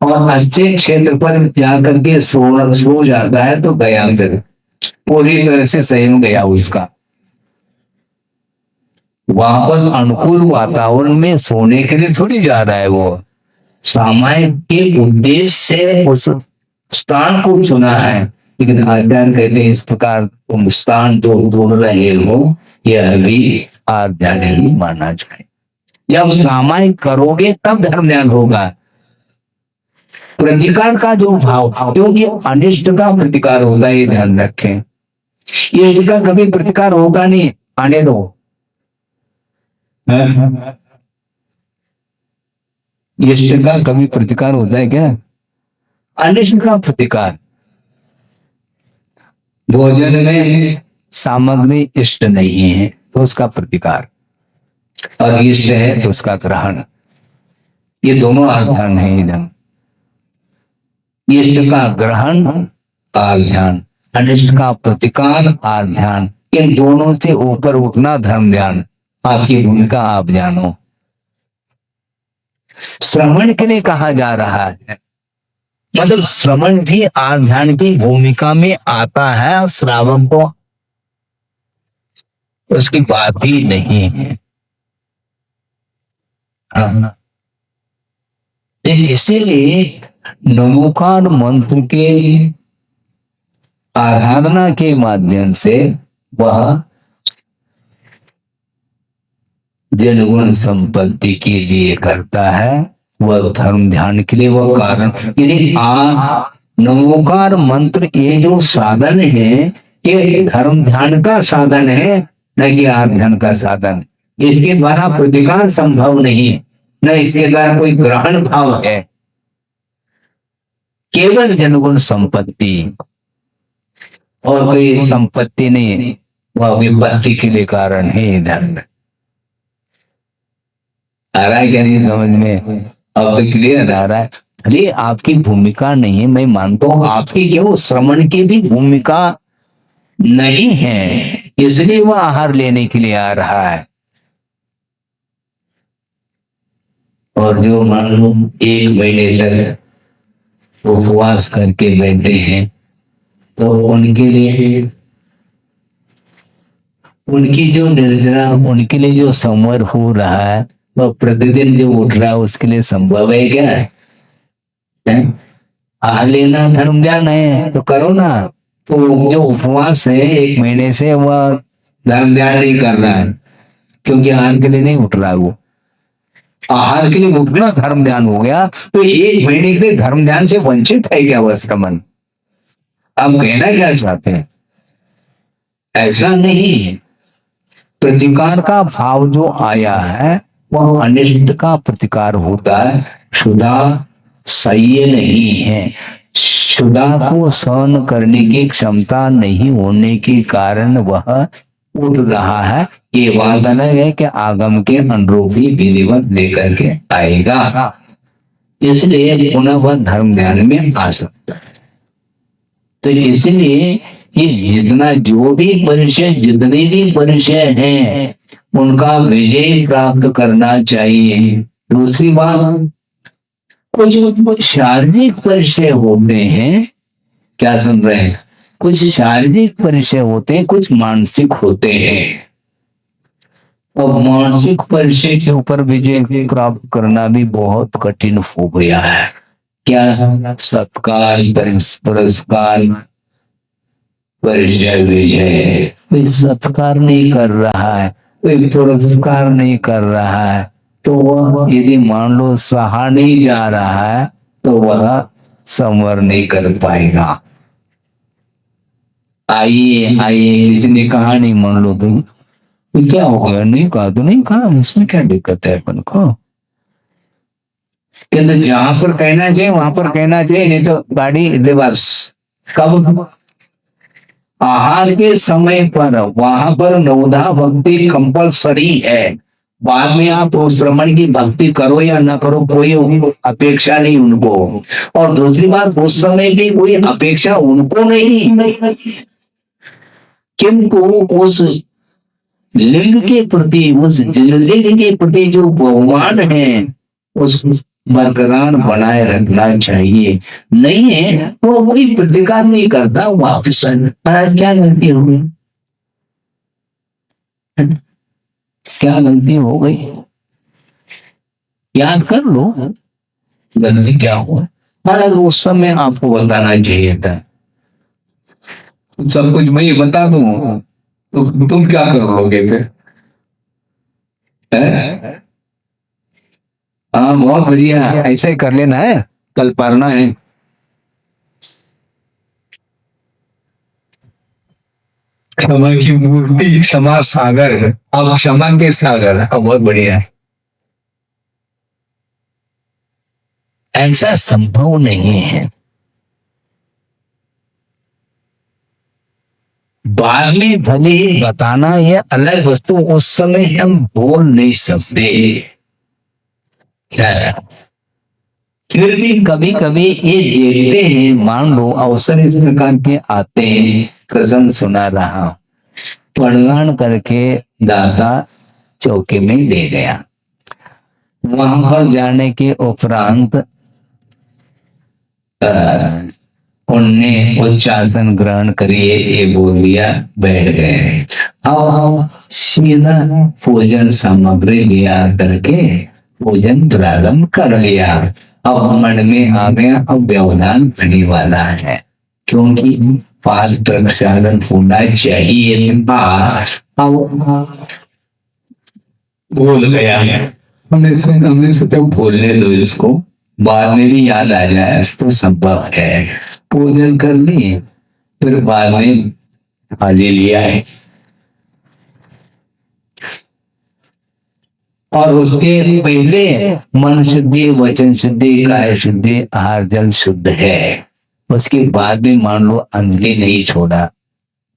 और अच्छे क्षेत्र पर जाकर के सो जाता है तो गया फिर पूरी तरह से सही हो गया उसका। वहां पर अनुकूल वातावरण में सोने के लिए थोड़ी जा रहा है वो, सामायिक के उद्देश्य से उस स्थान को चुना है। लेकिन आचार्य कहते हैं इस प्रकार तुम स्थान जो ढूंढ रहे हो यह भी आध्यात्मिक ही माना जाए। जब सामायिक करोगे तब धर्म ध्यान होगा। प्रतिकार का जो भाव, क्योंकि अनिष्ट का प्रतिकार होता है, ये ध्यान रखें। ये इष्ट का कभी प्रतिकार होगा नहीं, आने दो। इष्ट का कभी प्रतिकार होता है क्या? अनिष्ट का प्रतिकार। भोजन में सामग्री इष्ट नहीं है तो उसका प्रतिकार, और इष्ट है तो उसका ग्रहण। ये दोनों आध्यान है इधर। इष्ट का ग्रहण आध्यान, अनिष्ट का प्रतिकार आध्यान। इन दोनों से ऊपर उठना धर्म ध्यान। आपकी भूमिका आप जानो। श्रवण के लिए कहा जा रहा है, मतलब श्रवण भी आध्यान की भूमिका में आता है, और श्रावक को उसकी बात ही नहीं है। हाँ। इसीलिए नमोकार मंत्र के आराधना के माध्यम से वह जनगुण संपत्ति के लिए करता है, वह धर्म ध्यान के लिए वह कारण। यदि नमोकार मंत्र ये जो साधन है ये धर्म ध्यान का साधन है, न कि आध्यान का साधन। इसके द्वारा प्रतिकार संभव नहीं, न इसके द्वारा कोई ग्रहण भाव है। केवल जनगुण संपत्ति, और कोई संपत्ति नहीं, वह विपत्ति के लिए कारण है धर्म। आ रहा है क्या नहीं समझ में? अब तो क्लियर आ रहा है। अरे आपकी भूमिका नहीं है, मैं मानता हूं आपकी क्यों श्रवण की भी भूमिका नहीं है, इसलिए वह आहार लेने के लिए आ रहा है। और जो मान लो 1 महीने तक उपवास करके बैठे हैं तो उनके लिए, उनकी जो निर्जरा, उनके लिए जो संवर हो रहा है वह प्रतिदिन जो उठ रहा है उसके लिए संभव है क्या? आहार लेना धर्म ध्यान है तो करो ना। तो जो उपवास है 1 महीने से वह धर्म ध्यान नहीं कर रहा है, क्योंकि आहार के लिए नहीं उठ रहा है। वो आहार के लिए उठना धर्म ध्यान हो गया, तो 1 महीने के लिए धर्म ध्यान से वंचित है क्या वह श्रमण? आप कहना क्या चाहते हैं? ऐसा नहीं। प्रतिकार का भाव जो आया है वह अनिष्ट का प्रतिकार होता है, क्षुधा सह्य नहीं है। क्षुधा को सहन करने की क्षमता नहीं होने के कारण वह उठ रहा है। ये बात अलग है कि आगम के अनुरूप ही विधिवत लेकर के आएगा, इसलिए पुनः वह धर्म ध्यान में आ सकता है। तो इसलिए ये जितना जो भी परिचय, जितने भी परिचय हैं उनका विजय प्राप्त करना चाहिए। दूसरी बात, कुछ शारीरिक परिचय होते हैं, क्या सुन रहे हैं? कुछ शारीरिक परिचय होते हैं, कुछ मानसिक होते हैं। और मानसिक परिचय के ऊपर विजय प्राप्त करना भी बहुत कठिन हो गया है। क्या? सत्कार, पुरस्कार, परिचय विजय। कोई सत्कार नहीं कर रहा है, कोई पुरस्कार नहीं कर रहा है, तो वह यदि मान लो सहा नहीं जा रहा है तो वह संवर नहीं कर पाएगा। आइए आइए, किसी ने कहा नहीं, मान लो तुम तो क्या हो गया, नहीं कहा तो नहीं कहा, इसमें क्या दिक्कत है अपन को? कहते जहां पर कहना चाहिए वहां पर कहना चाहिए, नहीं तो गाड़ी रिवर्स। कब? आहार के समय पर वहां पर नवधा भक्ति कंपलसरी है। बाद में आप श्रवण की भक्ति करो या ना करो, कोई अपेक्षा नहीं उनको। और दूसरी बात, उस समय भी कोई अपेक्षा उनको नहीं, किंतु उस लिंग के प्रति, उस लिंग के प्रति जो बहुमान है, उस बरकरार बनाए रखना चाहिए। नहीं है वो कोई प्रतिकार नहीं करता, वापस आज क्या गलती हो गई, क्या गलती हो गई, याद कर लो गलती क्या हुआ। महाराज उस समय आपको बताना चाहिए था, सब कुछ मैं ही बता दूं तो तुम क्या करोगे फिर, हैं? हाँ बहुत बढ़िया, ऐसे ही कर लेना है, कल पढ़ना है। क्षमा की मूर्ति, क्षमा सागर, अब क्षमा के सागर, बहुत बढ़िया। ऐसा संभव नहीं है, बाद में भले ही बताना ये अलग वस्तु, उस समय हम बोल नहीं सकते। फिर भी कभी कभी ये देखते हैं, मान लो अवसर इस प्रकार के आते हैं, प्रसंग सुना रहा, प्रणाम करके दादा चौके में ले गया, वहां पर जाने के उपरांत उनने उच्चासन ग्रहण करिए ये बोल दिया, बैठ गए। अब सीधा पूजन सामग्री लिया करके पूजन प्रारंभ कर लिया। अब मन में आ गया अब व्यवधान होने वाला है, क्योंकि पाद प्रक्षालन होना चाहिए था। अब भूल गया, हमने सोचा भूलने दो इसको, बाद में भी याद आ जाए तो संभव है। पूजन कर ली, फिर बाद में हाजिर लिया है, और उसके पहले मन शुद्धि, वचन शुद्धि, काया शुद्धि, आहार जल शुद्ध है। उसके बाद में मान लो अंजलि नहीं छोड़ा,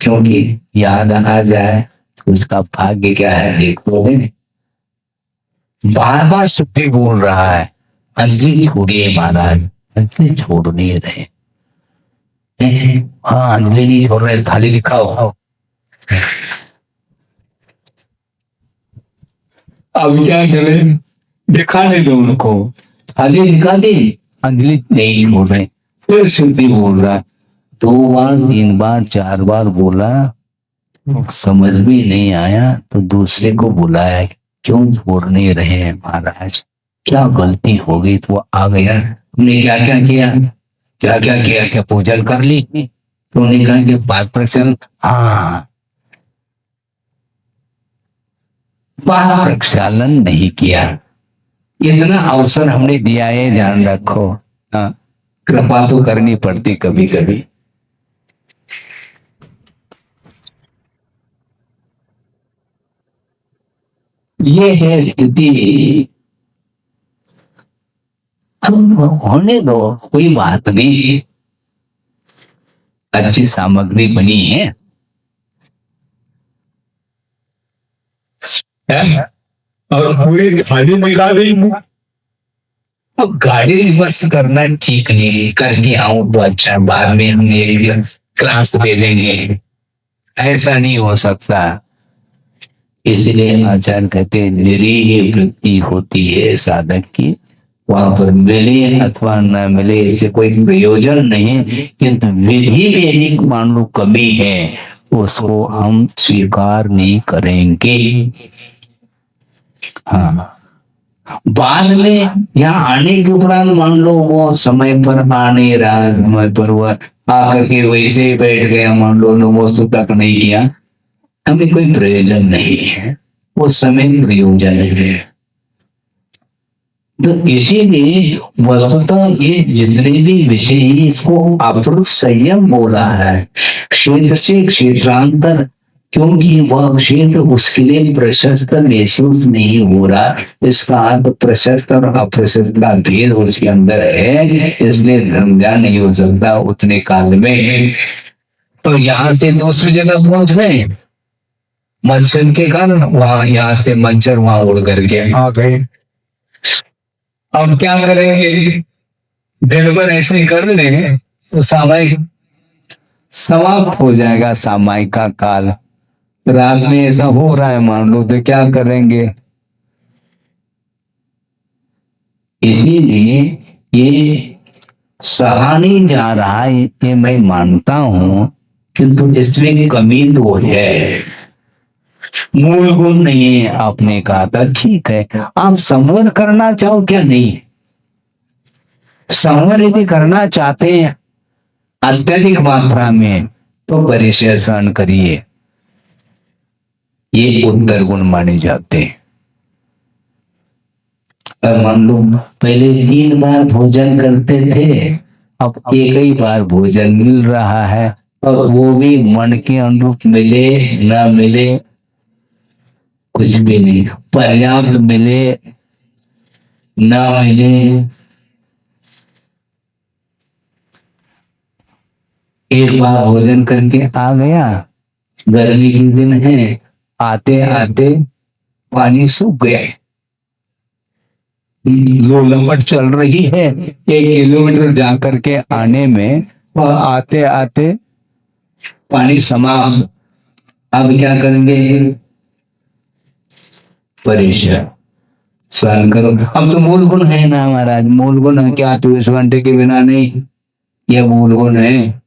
क्योंकि याद आ जाए तो उसका भाग्य क्या है देख तो ले। बार बार शुद्धि बोल रहा है, अंजलि छोड़िए महाराज, अंजलि छोड़ नहीं रहे। हाँ अंजलि नहीं छोड़ रहे, थाली दिखाओ। अब क्या करें, दिखाने दो उनको, थाली दिखा दी, अंजलि नहीं छोड़ रहे, फिर शुद्धि बोल रहा है। 2 बार 3 बार 4 बार बोला, समझ में नहीं आया तो दूसरे को बुलाया, क्यों छोड़ नहीं रहे हैं महाराज, क्या गलती हो गई। तो वो आ गया, तुमने क्या क्या किया, क्या क्या किया, क्या पूजन कर ली, तो उन्होंने कहा कि पाद प्रक्षालन, हाँ पाद प्रक्षालन नहीं किया, इतना अवसर हमने दिया है, ध्यान रखो। हाँ कृपा तो करनी पड़ती कभी कभी। ये है स्थिति, अब होने दो, कोई बात नहीं, अच्छी सामग्री बनी है, और पूरी थाली निकाल रही हूँ। अब गाड़ी रिवर्स करना ठीक नहीं, करके आऊं तो अच्छा, बाद में हम एक क्लास ले लेंगे, ऐसा नहीं हो सकता। इसलिए आचार्य कहते हैं निरीह वृत्ति होती है साधक की, वहां पर मिले अथवा न मिले इससे कोई प्रयोजन नहीं, किंतु विधि में एक मान लो कमी है, उसको हम स्वीकार नहीं करेंगे। हाँ बाद में यहाँ आने के उपरांत मान लो वो समय पर आ नहीं रहा, समय पर वो आकर के वैसे ही बैठ गया, मान लो नमोस्तु तक नहीं किया, हमें कोई प्रयोजन नहीं है, वो समय प्रयोजन है। तो इसीलिए वस्तुतः ये जितने भी विषय हैं, इसको अपूर्व संयम बोला है, क्षेत्र से क्षेत्रांतर, क्योंकि वह क्षेत्र उसके लिए प्रशस्त महसूस नहीं हो रहा, इसका अर्थ प्रशस्त और अप्रशस्त का भेद उसके अंदर है, इसलिए धर्म ज्ञान नहीं हो सकता उतने काल में। तो यहाँ से दूसरी जगह पहुंच गए मंचन के कारण, वहां यहाँ से मंचर वहां उड़ करके आ गए। अब क्या करेंगे, दिन भर ऐसे ही कर लेंगे तो सामायिक समाप्त हो जाएगा, सामायिक का काल। रात में ऐसा हो रहा है मान लो तो क्या करेंगे, इसीलिए ये सहा नहीं जा रहा है, ये मैं मानता हूं, किंतु इसमें कमी तो है, मूल गुण नहीं है। आपने कहा था ठीक है, आप संवर करना चाहो क्या? नहीं, संवर यदि करना चाहते हैं अत्यधिक मात्रा में तो परिचय सहन करिए, ये उत्तर गुण माने जाते हैं। अब मान लो पहले 3 बार भोजन करते थे, अब एक ही बार भोजन मिल रहा है, और वो भी मन के अनुरूप मिले ना मिले, कुछ भी नहीं, पर्याप्त मिले ना मिले, एक बार भोजन करके आ गया, गर्मी के दिन है, आते आते पानी सूख गया, लो लपट चल रही है, 1 किलोमीटर जा करके आने में और आते आते पानी समाप्त। अब क्या करेंगे? परेशान सहन करो। अब तो मूल गुण है ना महाराज, मूल गुण है क्या? 24 घंटे के बिना नहीं, यह मूल गुण है,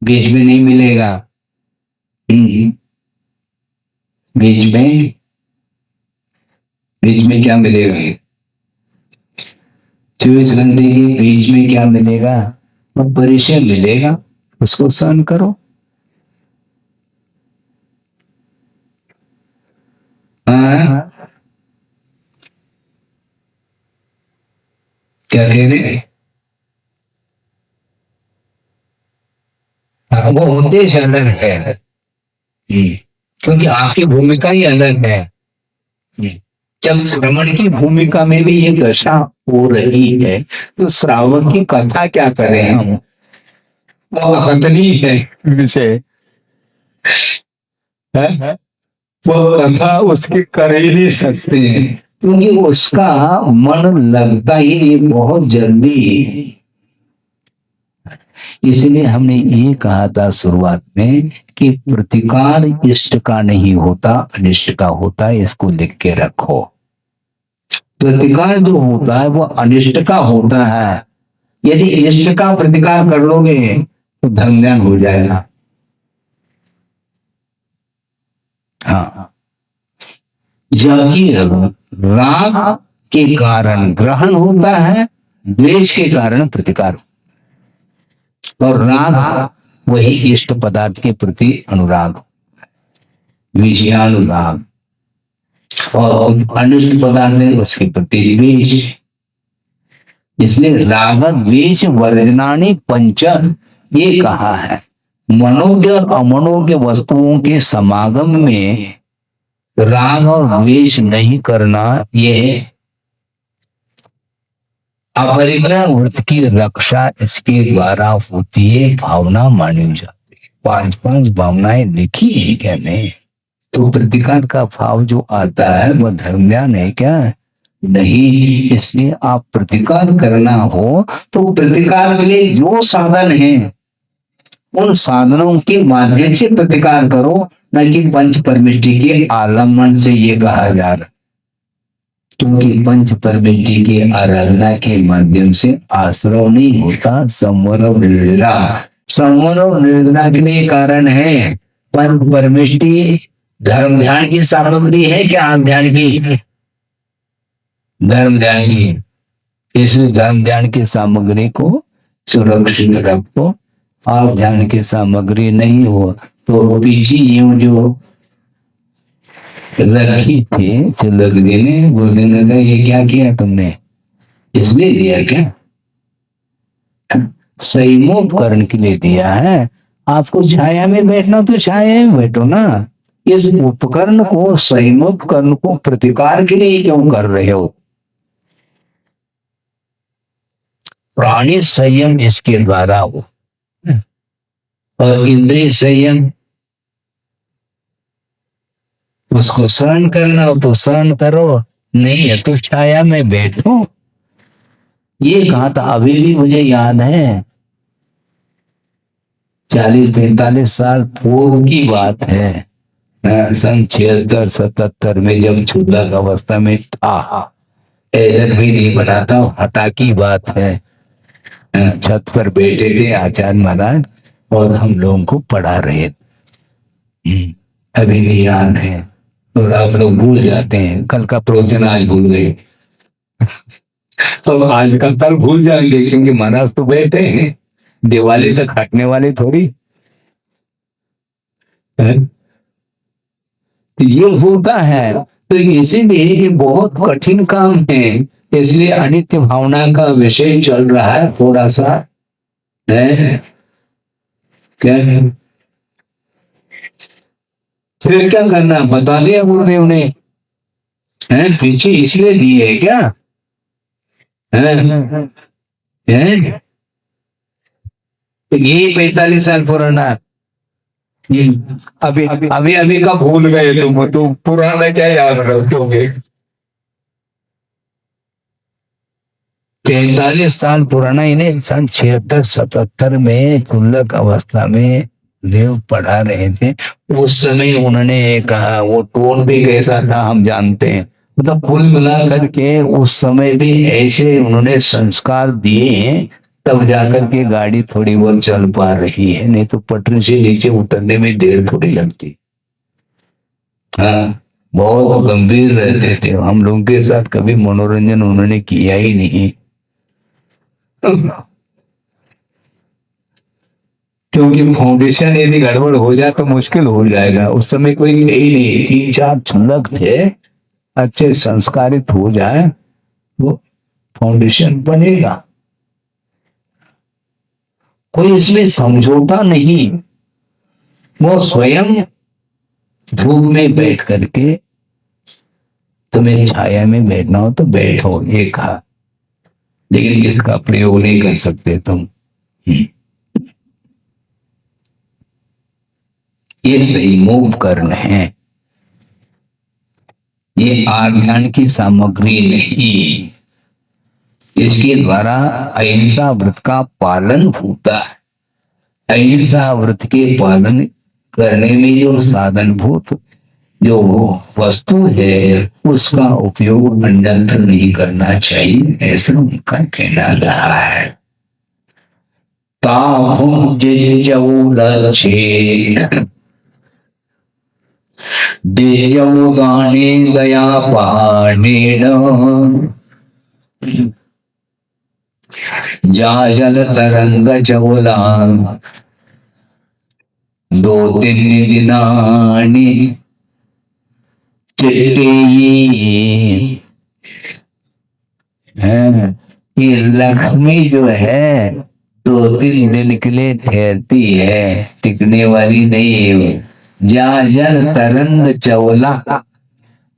बीच में नहीं मिलेगा। बीच में, बीच में क्या मिलेगा? 24 घंटे के बीच में क्या मिलेगा? अब परिचय मिलेगा, उसको सहन करो। हाँ, क्या कह रहे हैं? वो उद्देश्य अलग है, क्योंकि आपकी भूमिका ही अलग है। जब श्रवण की भूमिका में भी ये दशा हो रही है, तो श्रावण की कथा क्या करें हम? वो कथनी है विषय है, वो कथा उसकी कर ही नहीं सकते हैं, क्योंकि उसका मन लगता ही बहुत जल्दी। इसलिए हमने ये कहा था शुरुआत में कि प्रतिकार इष्ट का नहीं होता, अनिष्ट का होता है, इसको लिख के रखो। प्रतिकार जो होता है वो अनिष्ट का होता है, यदि इष्ट का प्रतिकार कर लोगे तो धर्म ज्ञान हो जाएगा। हाँ, जबकि राग के कारण ग्रहण होता है, द्वेष के कारण प्रतिकार, और राग वही इष्ट पदार्थ के प्रति अनुराग, विषयानुराग, और अनिष्ट पदार्थ है उसके प्रति द्वेष। इसलिए राग द्वेष वर्जनानि पंच ये कहा है। मनोज्ञ और अमनोज्ञ वस्तुओं के समागम में राग और द्वेष नहीं करना, यह अपरिग्रह वृत्ति की रक्षा इसके द्वारा होती है, भावना मानी जाती है। 5 भावनाएं लिखी है क्या? नहीं। तो प्रतिकार का भाव जो आता है वह धर्म ज्ञान है क्या? नहीं। इसलिए आप प्रतिकार करना हो तो प्रतिकार के लिए जो साधन है उन साधनों के माध्यम से प्रतिकार करो, न कि पंच परमिष्टि के आलम्बन से। ये कहा जा रहा, क्योंकि पंच परमिष्टि के आराधना के माध्यम से आश्रव नहीं होता, संवर और निर्जरा। संवर और निर्जरा के लिए कारण है पंच परमिष्टि धर्म ध्यान की सामग्री है क्या? ध्यान की, धर्म ध्यान की। इस धर्म ध्यान की सामग्री को सुरक्षित रखो। आप ध्यान की सामग्री नहीं हो तो पीछे यूं जो रखी थी चिलक देने, वो देने का ये क्या किया तुमने? इसलिए दिया क्या? संयमोपकरण के लिए दिया है। आपको छाया में बैठना तो छाया में बैठो ना। इस उपकरण को, संयमोपकरण को प्रतिकार के लिए क्यों कर रहे हो? प्राणी संयम इसके द्वारा हो, और इंद्रिय संयम, उसको सहन करना हो तो सहन करो, नहीं है तो छाया में बैठो। ये कहा था, अभी भी मुझे याद है, 40-45 साल पूर्व की बात है, सन 76-77 में जब छुलक अवस्था में था, ऐलन भी नहीं बनाता, हता की बात है। छत पर बैठे थे आचार्य महाराज और हम लोगों को पढ़ा रहे थे। अभी भी याद है, और आप लोग भूल जाते हैं, कल का प्रवचन आज भूल गए तो आज का कल भूल जाएंगे, क्योंकि महाराज तो बैठे हैं, दिवाली तक हटने वाले थोड़ी है। तो ये होता है, तो इसीलिए ये बहुत कठिन काम है। इसलिए अनित्य भावना का विषय चल रहा है थोड़ा सा है क्या। फिर क्या करना बता दिया गुरुदेव ने, है पीछे इसलिए दिए है क्या है? तो ये 45 साल पुराना, ये अभी अभी अभी का भूल गए तुम, तो पुराना क्या याद रखोगे? 45 साल पुराना, इन्हें सन 76-77 में तुल्लक अवस्था में देव पढ़ा रहे थे। उस समय उन्होंने कहा, वो टोन भी कैसा था हम जानते हैं, मतलब कुल मिला करके उस समय भी ऐसे उन्होंने संस्कार दिए हैं, तब जाकर के गाड़ी थोड़ी बहुत चल पा रही है, नहीं तो पटरी से नीचे उतरने में देर थोड़ी लगती। हाँ, बहुत गंभीर रहते थे हम लोगों के साथ, कभी मनोरंजन उन्होंने किया ही नहीं। क्योंकि फाउंडेशन यदि गड़बड़ हो जाए तो मुश्किल हो जाएगा। उस समय कोई थे ही नहीं, 3-4 छुलक थे, अच्छे संस्कारित हो जाए वो फाउंडेशन बनेगा। कोई इसमें समझौता नहीं, वो स्वयं धूप में बैठ करके, तुम्हें छाया में बैठना हो तो बैठो, ये कहा, लेकिन इसका प्रयोग नहीं कर सकते तुम। ये सही मूव कर्ण है, ये आध्यान की सामग्री नहीं। इसके द्वारा अहिंसा व्रत का पालन होता है। अहिंसा व्रत के पालन करने में जो साधनभूत जो वस्तु है उसका उपयोग अन्यत्र नहीं करना चाहिए, ऐसा उनका कहना रहा है। ताभुं जिजौलक्षे दिजौगाने गया पाणेन जाजल तरंग चौला 2-3 दिनानि चिट्टी। ये लक्ष्मी जो है 2-3 दिन के लिए ठहरती है, टिकने वाली नहीं है। जाजल तरंग चौला,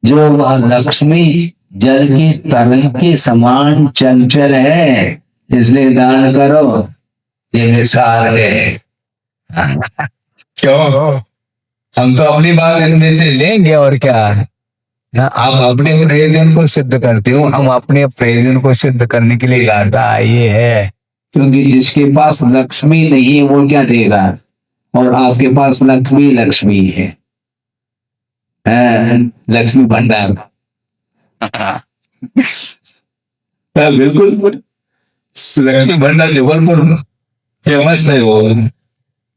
जो वह लक्ष्मी जल की तरंग के समान चंचल है, इसलिए दान करो, ये मिसाल है। क्यों, हम तो अपनी बात इसमें से लेंगे और क्या। आप अपने प्रयोजन को सिद्ध करते हो, हम अपने प्रयोजन को सिद्ध करने के लिए गाता ये है। क्योंकि जिसके पास लक्ष्मी नहीं है वो क्या देगा, और आपके पास लक्ष्मी लक्ष्मी है, लक्ष्मी भंडार। बिल्कुल, लक्ष्मी भंडार जबलपुर फेमस है वो।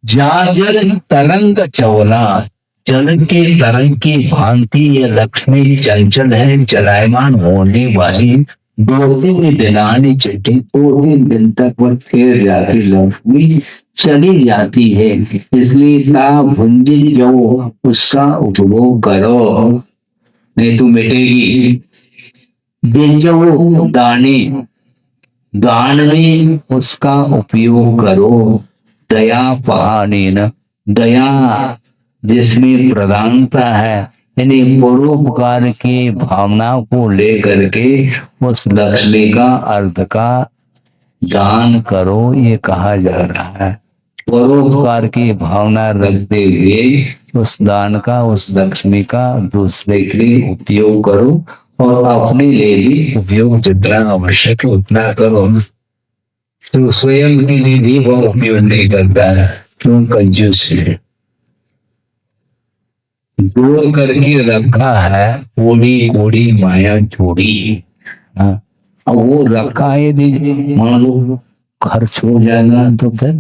जाजल तरंग चौला, जल के तरंग की भांति ये लक्ष्मी चंचल है, चलायमान होने वाली। 2-3 दिनानी चिट्ठी, 2-3 दिन तक वह फिर जाती लक्ष्मी चली जाती है, इसलिए ता भुंजी जो उसका उपभोग करो, नहीं तो मिटेगी। बिंजो दाने, दान में उसका उपयोग करो। दया पहाने न, दया जिसमें प्रधानता है, यानी परोपकार की भावना को लेकर के उस लक्ष्मी का अर्थ का दान करो, ये कहा जा रहा है। परोपकार की भावना रखते हुए उस दान का, उस लक्ष्मी का दूसरे के लिए उपयोग करो, और अपने लिए भी उपयोग जितना आवश्यक उतना करो। तो स्वयं के लिए भी वो उपयोग नहीं करता है, क्यों, कंजूस है। जोड़ करके रखा है कोड़ी कोड़ी माया जोड़ी, हाँ, अब वो रखा है, यदि मान लो खर्च हो जाएगा तो फिर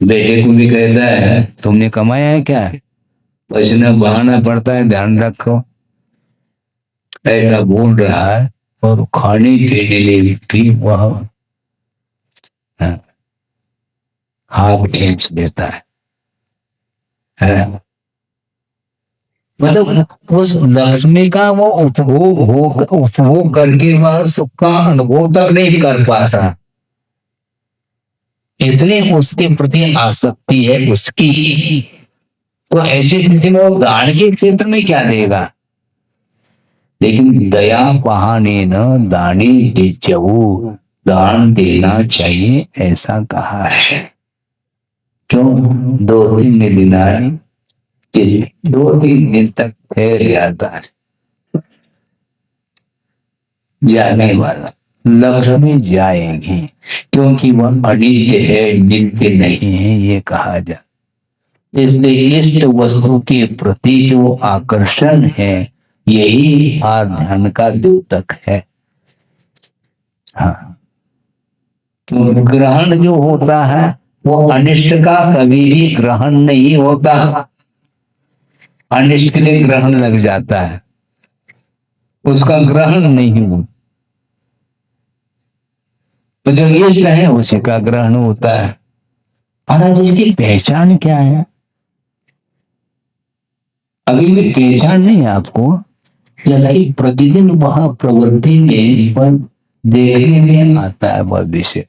बेटे को भी कहता है तुमने कमाया है क्या, पसीना बहाना पड़ता है, ध्यान रखो, ऐसा बोल रहा है। और खाने पीने लिए भी वह हाँ, हाथ खींच देता है। मतलब उस लक्ष्मी का वो उपभोग करके वह सुख का अनुभव तक नहीं कर पाता, इतनी उसके प्रति आसक्ति है उसकी। तो ऐसी स्थिति में वो दान के क्षेत्र में क्या देगा। लेकिन दया बहाने न दानी दिज्जहु, दान देना चाहिए ऐसा कहा है। क्यों, 2-3 दिन आए, 2-3 दिन तक ठहर जाता है जाने वाला, लक्ष्मी जाएगी, क्योंकि वह अनित्य है, नित्य नहीं है, ये कहा जा। इसलिए इष्ट वस्तु के प्रति जो आकर्षण है यही ध्यान का द्योतक है। हाँ, तो ग्रहण जो होता है वो अनिष्ट का कभी भी ग्रहण नहीं होता, अनिष्ट के लिए ग्रहण लग जाता है, उसका ग्रहण नहीं होता। तो जो इष्ट है उसी का ग्रहण होता है। महाराज इसकी पहचान क्या है, अभी भी पहचान नहीं है आपको। जबकि प्रतिदिन वह प्रवृत्ति में देखने में आता है वह विषय।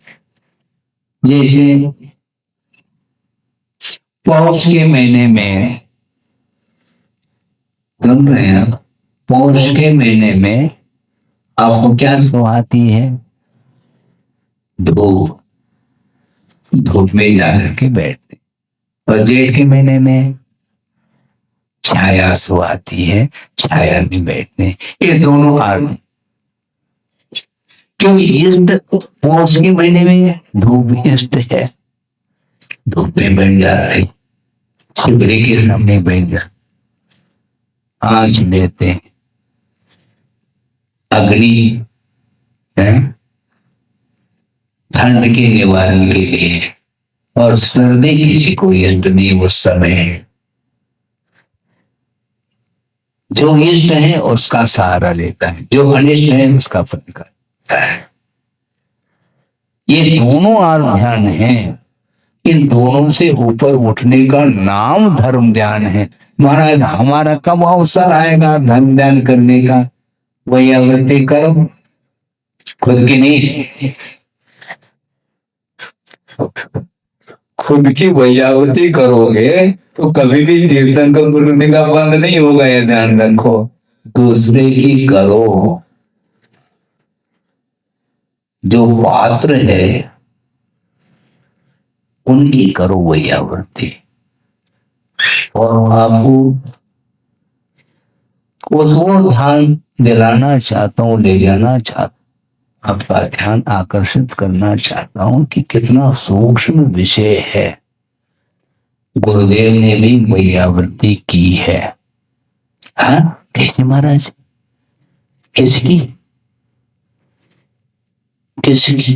जैसे पौष के महीने में, सुन रहे हैं, पौष के महीने में आपको क्या सुहाती है, धूप, धूप में जाकर के बैठते। और जेठ के महीने में छाया सुहाती है, छाया में बैठते। ये दोनों आदमी, क्योंकि इष्ट पौष के महीने में धूप इष्ट है, धूप में बैठ जाता है, शिवरी के सामने बैठ जाता, आंच लेते हैं, अग्नि है ठंड के निवारण के लिए, और सर्दी किसी को इष्ट नहीं उस समय। जो इष्ट है उसका सहारा लेता है, जो अनिष्ट है उसका फल करता है। ये दोनों ध्यान है, इन दोनों से ऊपर उठने का नाम धर्म ध्यान है। महाराज हमारा कब अवसर आएगा धर्म ध्यान करने का, वही आवृत्ति करो, खुद की नहीं, खुद की वैयावृत्ति करोगे तो कभी भी तीर्थंकर प्रवृत्ति का बंद नहीं होगा, ये ध्यान रखो। दूसरे की करो, जो पात्र है उनकी करो वैयावृत्ति, और आपको उसको ध्यान दिलाना चाहता हूँ, ले जाना चाहता हूँ, आपका ध्यान आकर्षित करना चाहता हूं कि कितना सूक्ष्म विषय है। गुरुदेव ने भी वैयावृत्ति की है। हाँ, कैसे महाराज, किसकी किसकी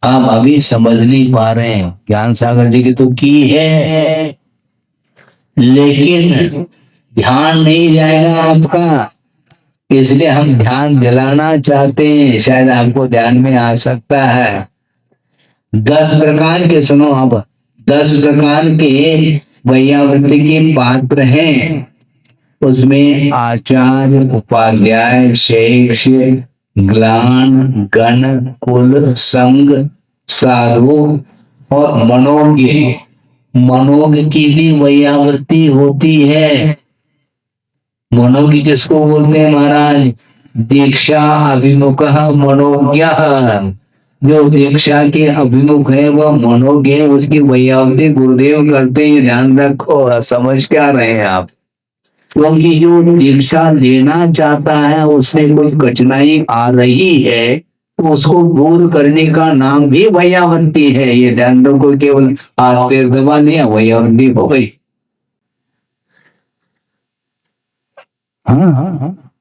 आप अभी समझ नहीं पा रहे हैं, ज्ञान सागर जी की तो की है, लेकिन ध्यान नहीं जाएगा आपका, इसलिए हम ध्यान दिलाना चाहते हैं, शायद आपको ध्यान में आ सकता है। 10 प्रकार के, सुनो अब, 10 प्रकार के वैयावृत्ति के पात्र हैं। उसमें आचार्य, उपाध्याय, शिष्य, ग्लान, गण, कुल, संग, साधु और मनोज्ञ। मनोज्ञ की भी वैयावृत्ति होती है। मनोज्ञ किसको बोलते हैं महाराज, दीक्षा अभिमुख मनोज्ञ, जो दीक्षा के अभिमुख है वह मनोज्ञ है, उसकी वैयावृत्ति गुरुदेव करते हैं। ध्यान रखो, समझ क्या रहे हैं आप, क्योंकि जो दीक्षा लेना चाहता है उसमें कुछ कठिनाई आ रही है, तो उसको दूर करने का नाम भी वैयावंती है। ये ध्यान रखो, केवल हाथ पैर दबा लिया वैयावंती हो गई। हाँ हाँ हाँ,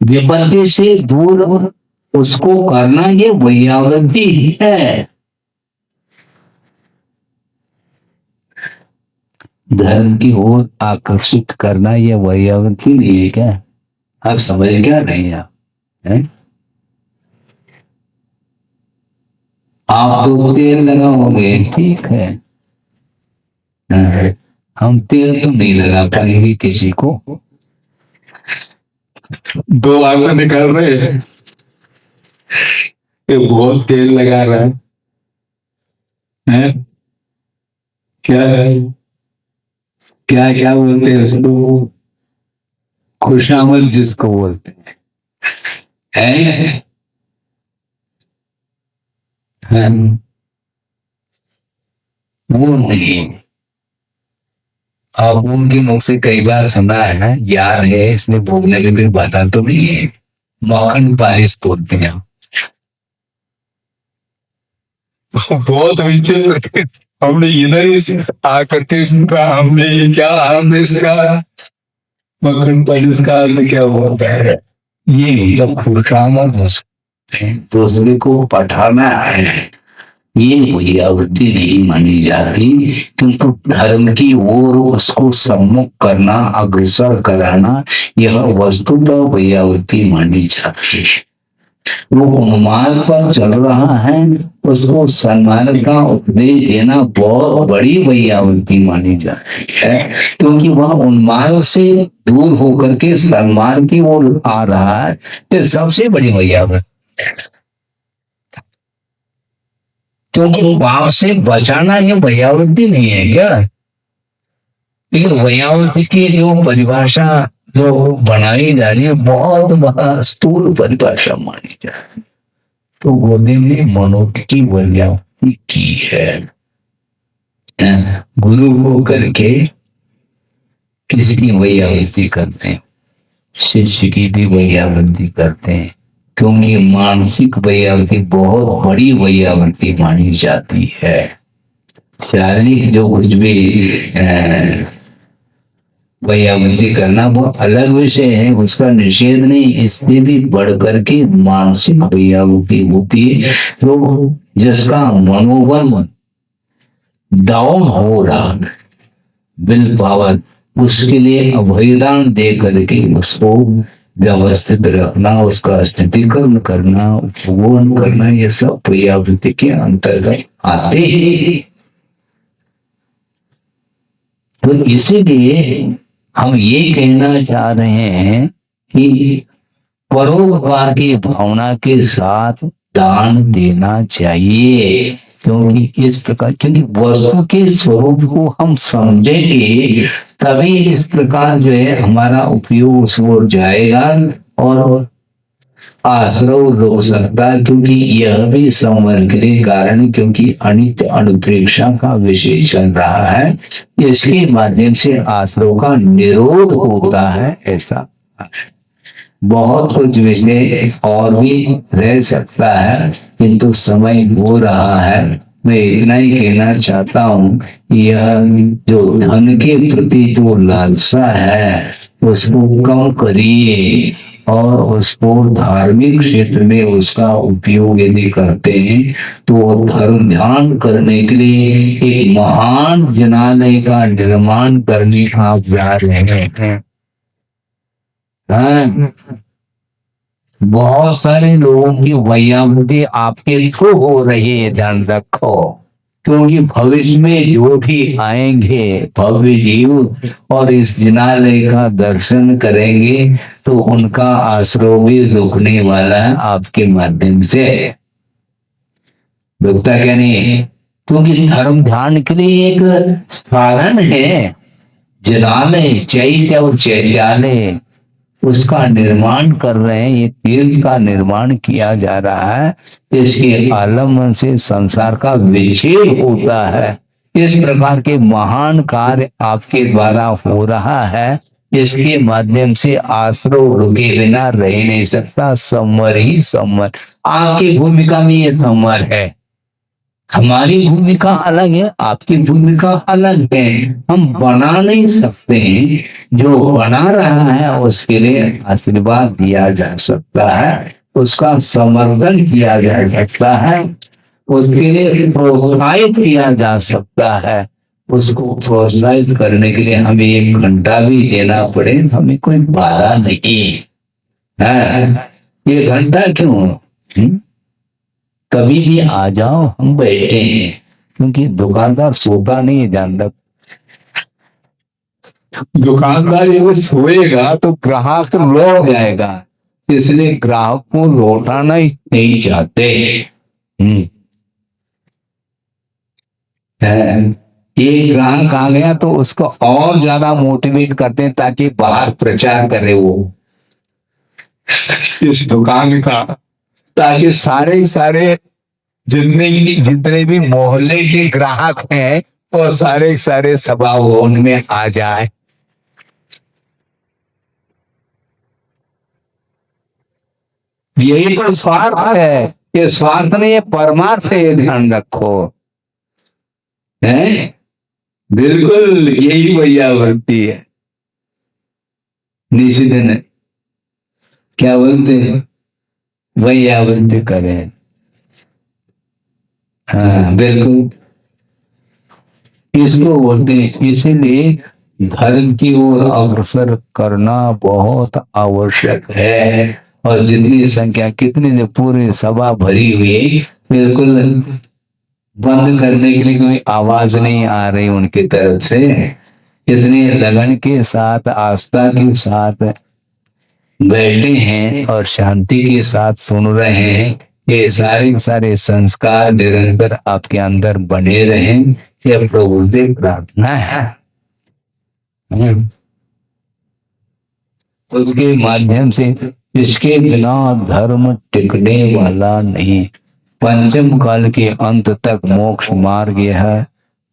विपत्ति से दूर उसको करना ये वैयावंती है। धर्म की ओर आकर्षित करना ये वैयावंती नहीं है क्या? आप समझ क्या नहीं आप हैं? आप तो तेल लगाओगे ठीक है, हाँ, हम तेल तो नहीं लगा पाएंगे किसी को। दो आंखें निकाल रहे हैं, ये बहुत तेल लगा रहा है? क्या है, क्या क्या बोलते हैं उसको? खुशामद जिसको बोलते हैं, हम वो नहीं। आप उनके मुख से कई बार सुना है, याद है, इसमें बोलने के लिए बता तो नहीं है, मक्खन पालिश बोलते हैं। बहुत विचित्र, हमने इधर ही आकर के सुना, हमने क्या, हमने इसका मक्खन पालिश का अर्थ क्या होता है? ये जब खुशामद दूसरे को पठाना है, ये कोई आवृत्ति नहीं मानी जाती, किंतु धर्म की ओर उसको सम्मुख करना, अग्रसर कराना, यह वस्तुतः वही आवृत्ति मानी जाती है। वो उन्माद पर चल रहा है, उसको सन्मार्ग का उपदेश देना बहुत बड़ी वही आवृत्ति मानी जाती है, क्योंकि वह उन्माद से दूर होकर के सन्मार्ग की ओर आ रहा है। ये सबसे बड़ी वही आवृत्ति, क्योंकि पाप से बचाना ये वैयावृत्ति नहीं है क्या? लेकिन वैयावृत्ति की जो परिभाषा जो बनाई जा रही है, बहुत बड़ा स्थूल परिभाषा मानी जा रही है। तो गोदे ने मनुष्य की वैयावृत्ति की है, गुरु को करके किसकी वैयावृत्ति करते हैं? शिष्य की भी वैयावृत्ति करते हैं, क्योंकि मानसिक वैयावृत्ति बहुत बड़ी वैयावृत्ति मानी जाती है। शारीरिक जो कुछ भी वैयावृत्ति करना वो अलग विषय है, उसका निषेध नहीं, इससे भी बढ़ करके मानसिक वैयावृत्ति होती है, तो जिसका मनोबल डाउन हो रहा, विल पावर, उसके लिए अभयदान दे करके उसको व्यवस्थित रखना, उसका स्थितिकरण करना, उपवन करना, ये सब वैयावृत्ति के अंतर्गत आते हैं। तो इसीलिए हम ये कहना चाह रहे हैं कि परोपकार की भावना के साथ दान देना चाहिए, क्योंकि इस प्रकार, क्योंकि वस्तु के स्वरूप को हम समझेंगे तभी इस प्रकार जो है हमारा उपयोग उस ओर जाएगा और आश्रव रोक सकता है, क्योंकि यह भी संवर के लिए कारण, क्योंकि अनित्य अनुप्रेक्षा का विषय चल रहा है, इसके माध्यम से आश्रव का निरोध होता है। ऐसा बहुत कुछ विषय और भी रह सकता है, किंतु समय हो रहा है। मैं इतना ही कहना चाहता हूँ, यह जो धन के प्रति जो लालसा है उसको कम करिए, और उसको धार्मिक क्षेत्र में उसका उपयोग यदि करते हैं तो धर्म ध्यान करने के लिए एक महान जनालय का निर्माण करने का आप जा रहे हैं। बहुत सारे लोगों की वैयावृत्ति आपके थ्रू हो रही है, ध्यान रखो, क्योंकि भविष्य में जो भी आएंगे भव्य जीव और इस जिनालय का दर्शन करेंगे तो उनका आश्रय भी रुकने वाला है आपके माध्यम से। रुकता क्या नहीं? क्योंकि धर्म ध्यान के लिए एक साधन है, जिनालय, चैत्य और चैत्यालय, उसका निर्माण कर रहे हैं। ये तीर्थ का निर्माण किया जा रहा है, इसके आलम्बन से संसार का विच्छेद होता है। इस प्रकार के महान कार्य आपके द्वारा हो रहा है, इसके माध्यम से आश्रव रुके बिना रह नहीं सकता। संवर ही संवर, आपकी भूमिका में ये संवर है। हमारी भूमिका अलग है, आपकी भूमिका अलग है। हम बना नहीं सकते हैं, जो बना रहा है उसके लिए आशीर्वाद दिया जा सकता है, उसका समर्थन किया जा सकता है, उसके लिए प्रोत्साहित किया जा सकता है। उसको प्रोत्साहित करने के लिए हमें 1 घंटा भी देना पड़े, हमें कोई बाधा नहीं है। ये घंटा क्यों? कभी भी आ जाओ, हम बैठे हैं। क्योंकि दुकानदार सोता नहीं है, जानता। दुकानदार ये सोएगा तो ग्राहक लौट जाएगा, इसलिए ग्राहक को लौटाना ही नहीं चाहते। ये ग्राहक आ गया तो उसको और ज्यादा मोटिवेट करते हैं ताकि बाहर प्रचार करे वो इस दुकान का, ताकि सारे जितने भी मोहल्ले के ग्राहक हैं वो सारे सभा भवन में आ जाए। यही तो स्वार्थ है। ये स्वार्थ नहीं, ये परमार्थ है, ध्यान रखो। है बिल्कुल यही वैयावृत्ति है। निषिधन क्या बोलते हैं? वैयावृत्ति करें। हाँ बिल्कुल, इसको बोलते हैं। इसीलिए धर्म की ओर अग्रसर करना बहुत आवश्यक है। और जितनी संख्या, कितनी ने पूरी सभा भरी हुई, बिल्कुल बंद करने के लिए कोई आवाज नहीं आ रही उनकी तरफ से। इतने लगन के साथ, आस्था के साथ बैठे हैं और शांति के साथ सुन रहे हैं। ये सारे संस्कार निरंतर आपके अंदर बने रहें, यह प्रभु से प्रार्थना है। उसके माध्यम से, इसके बिना धर्म टिकने वाला नहीं। पंचम काल के अंत तक मोक्ष मार्ग यह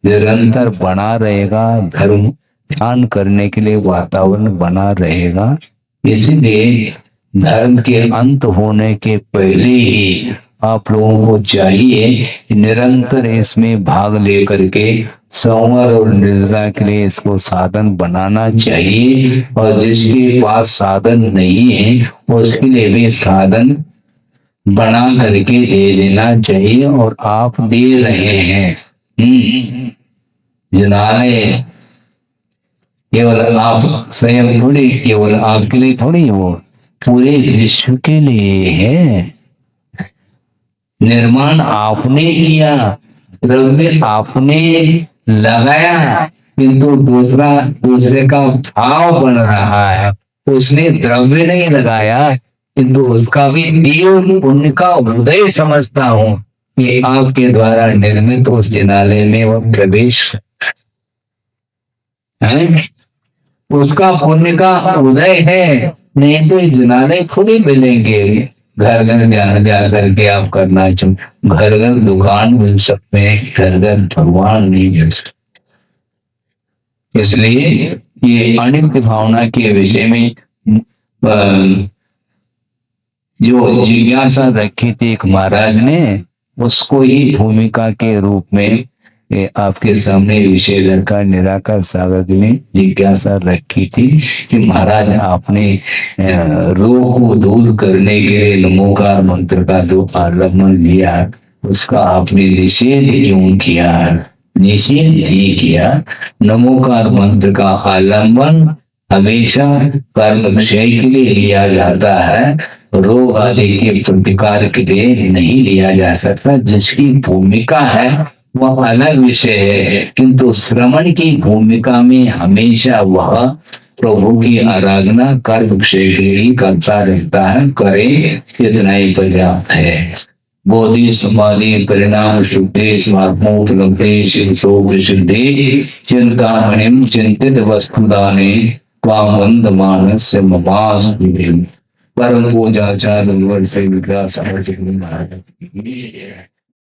निरंतर बना रहेगा। धर्म ध्यान करने के लिए वातावरण बना रहेगा। इसलिए धर्म के अंत होने के पहले ही आप लोगों को चाहिए कि निरंतर इसमें भाग लेकर के संवर और निद्रा के लिए इसको साधन बनाना चाहिए। और जिसके पास साधन नहीं है उसके लिए भी साधन बना करके दे देना चाहिए, और आप दे रहे हैं। जिन्होंने केवल आप स्वयं थोड़ी, केवल आपके लिए थोड़ी, वो पूरे विश्व के लिए है। निर्माण आपने किया, द्रव्य आपने लगाया, किंतु दूसरे का भाव बन रहा है। उसने द्रव्य नहीं लगाया, किंतु उसका भी दियो पुण्य का हृदय समझता हूँ कि आपके द्वारा निर्मित उस जिनालय में वह प्रवेश है, उसका पुण्य का उदय है। नहीं तो जिनालय थोड़ी मिलेंगे। घर घर जा करके आप करना चाहो, घर घर दुकान मिल सकते हैं, घर घर भगवान नहीं मिल सकते। इसलिए ये अनित्य भावना के विषय में जो जिज्ञासा रखी थी एक महाराज ने, उसको ही भूमिका के रूप में आपके सामने विषय रखा। निराकार सागर जी ने जिज्ञासा रखी थी कि महाराज आपने रोग को दूर करने के लिए नमोकार मंत्र का जो आलम्बन लिया, उसका आपने निषेध क्यों किया? निषेध नहीं किया। नमोकार मंत्र का आलम्बन हमेशा कर्म क्षय के लिए लिया जाता है, रोग आदि के प्रतिकार के लिए नहीं लिया जा सकता। जिसकी भूमिका है वह अलग विषय है, किंतु श्रवण की भूमिका में हमेशा वह प्रभु की आराधना कर्म क्षय के लिए करता रहता है। करे इतना ही पर्याप्त है। बोधि समाधि परिणाम शुद्धि स्वात्मोपलब्धि शिवशोक सिद्धि चिंतामणिम चिंतित वस्तुदाने त्वामंद मानस्य ममास परम पूजाचार्य से विकास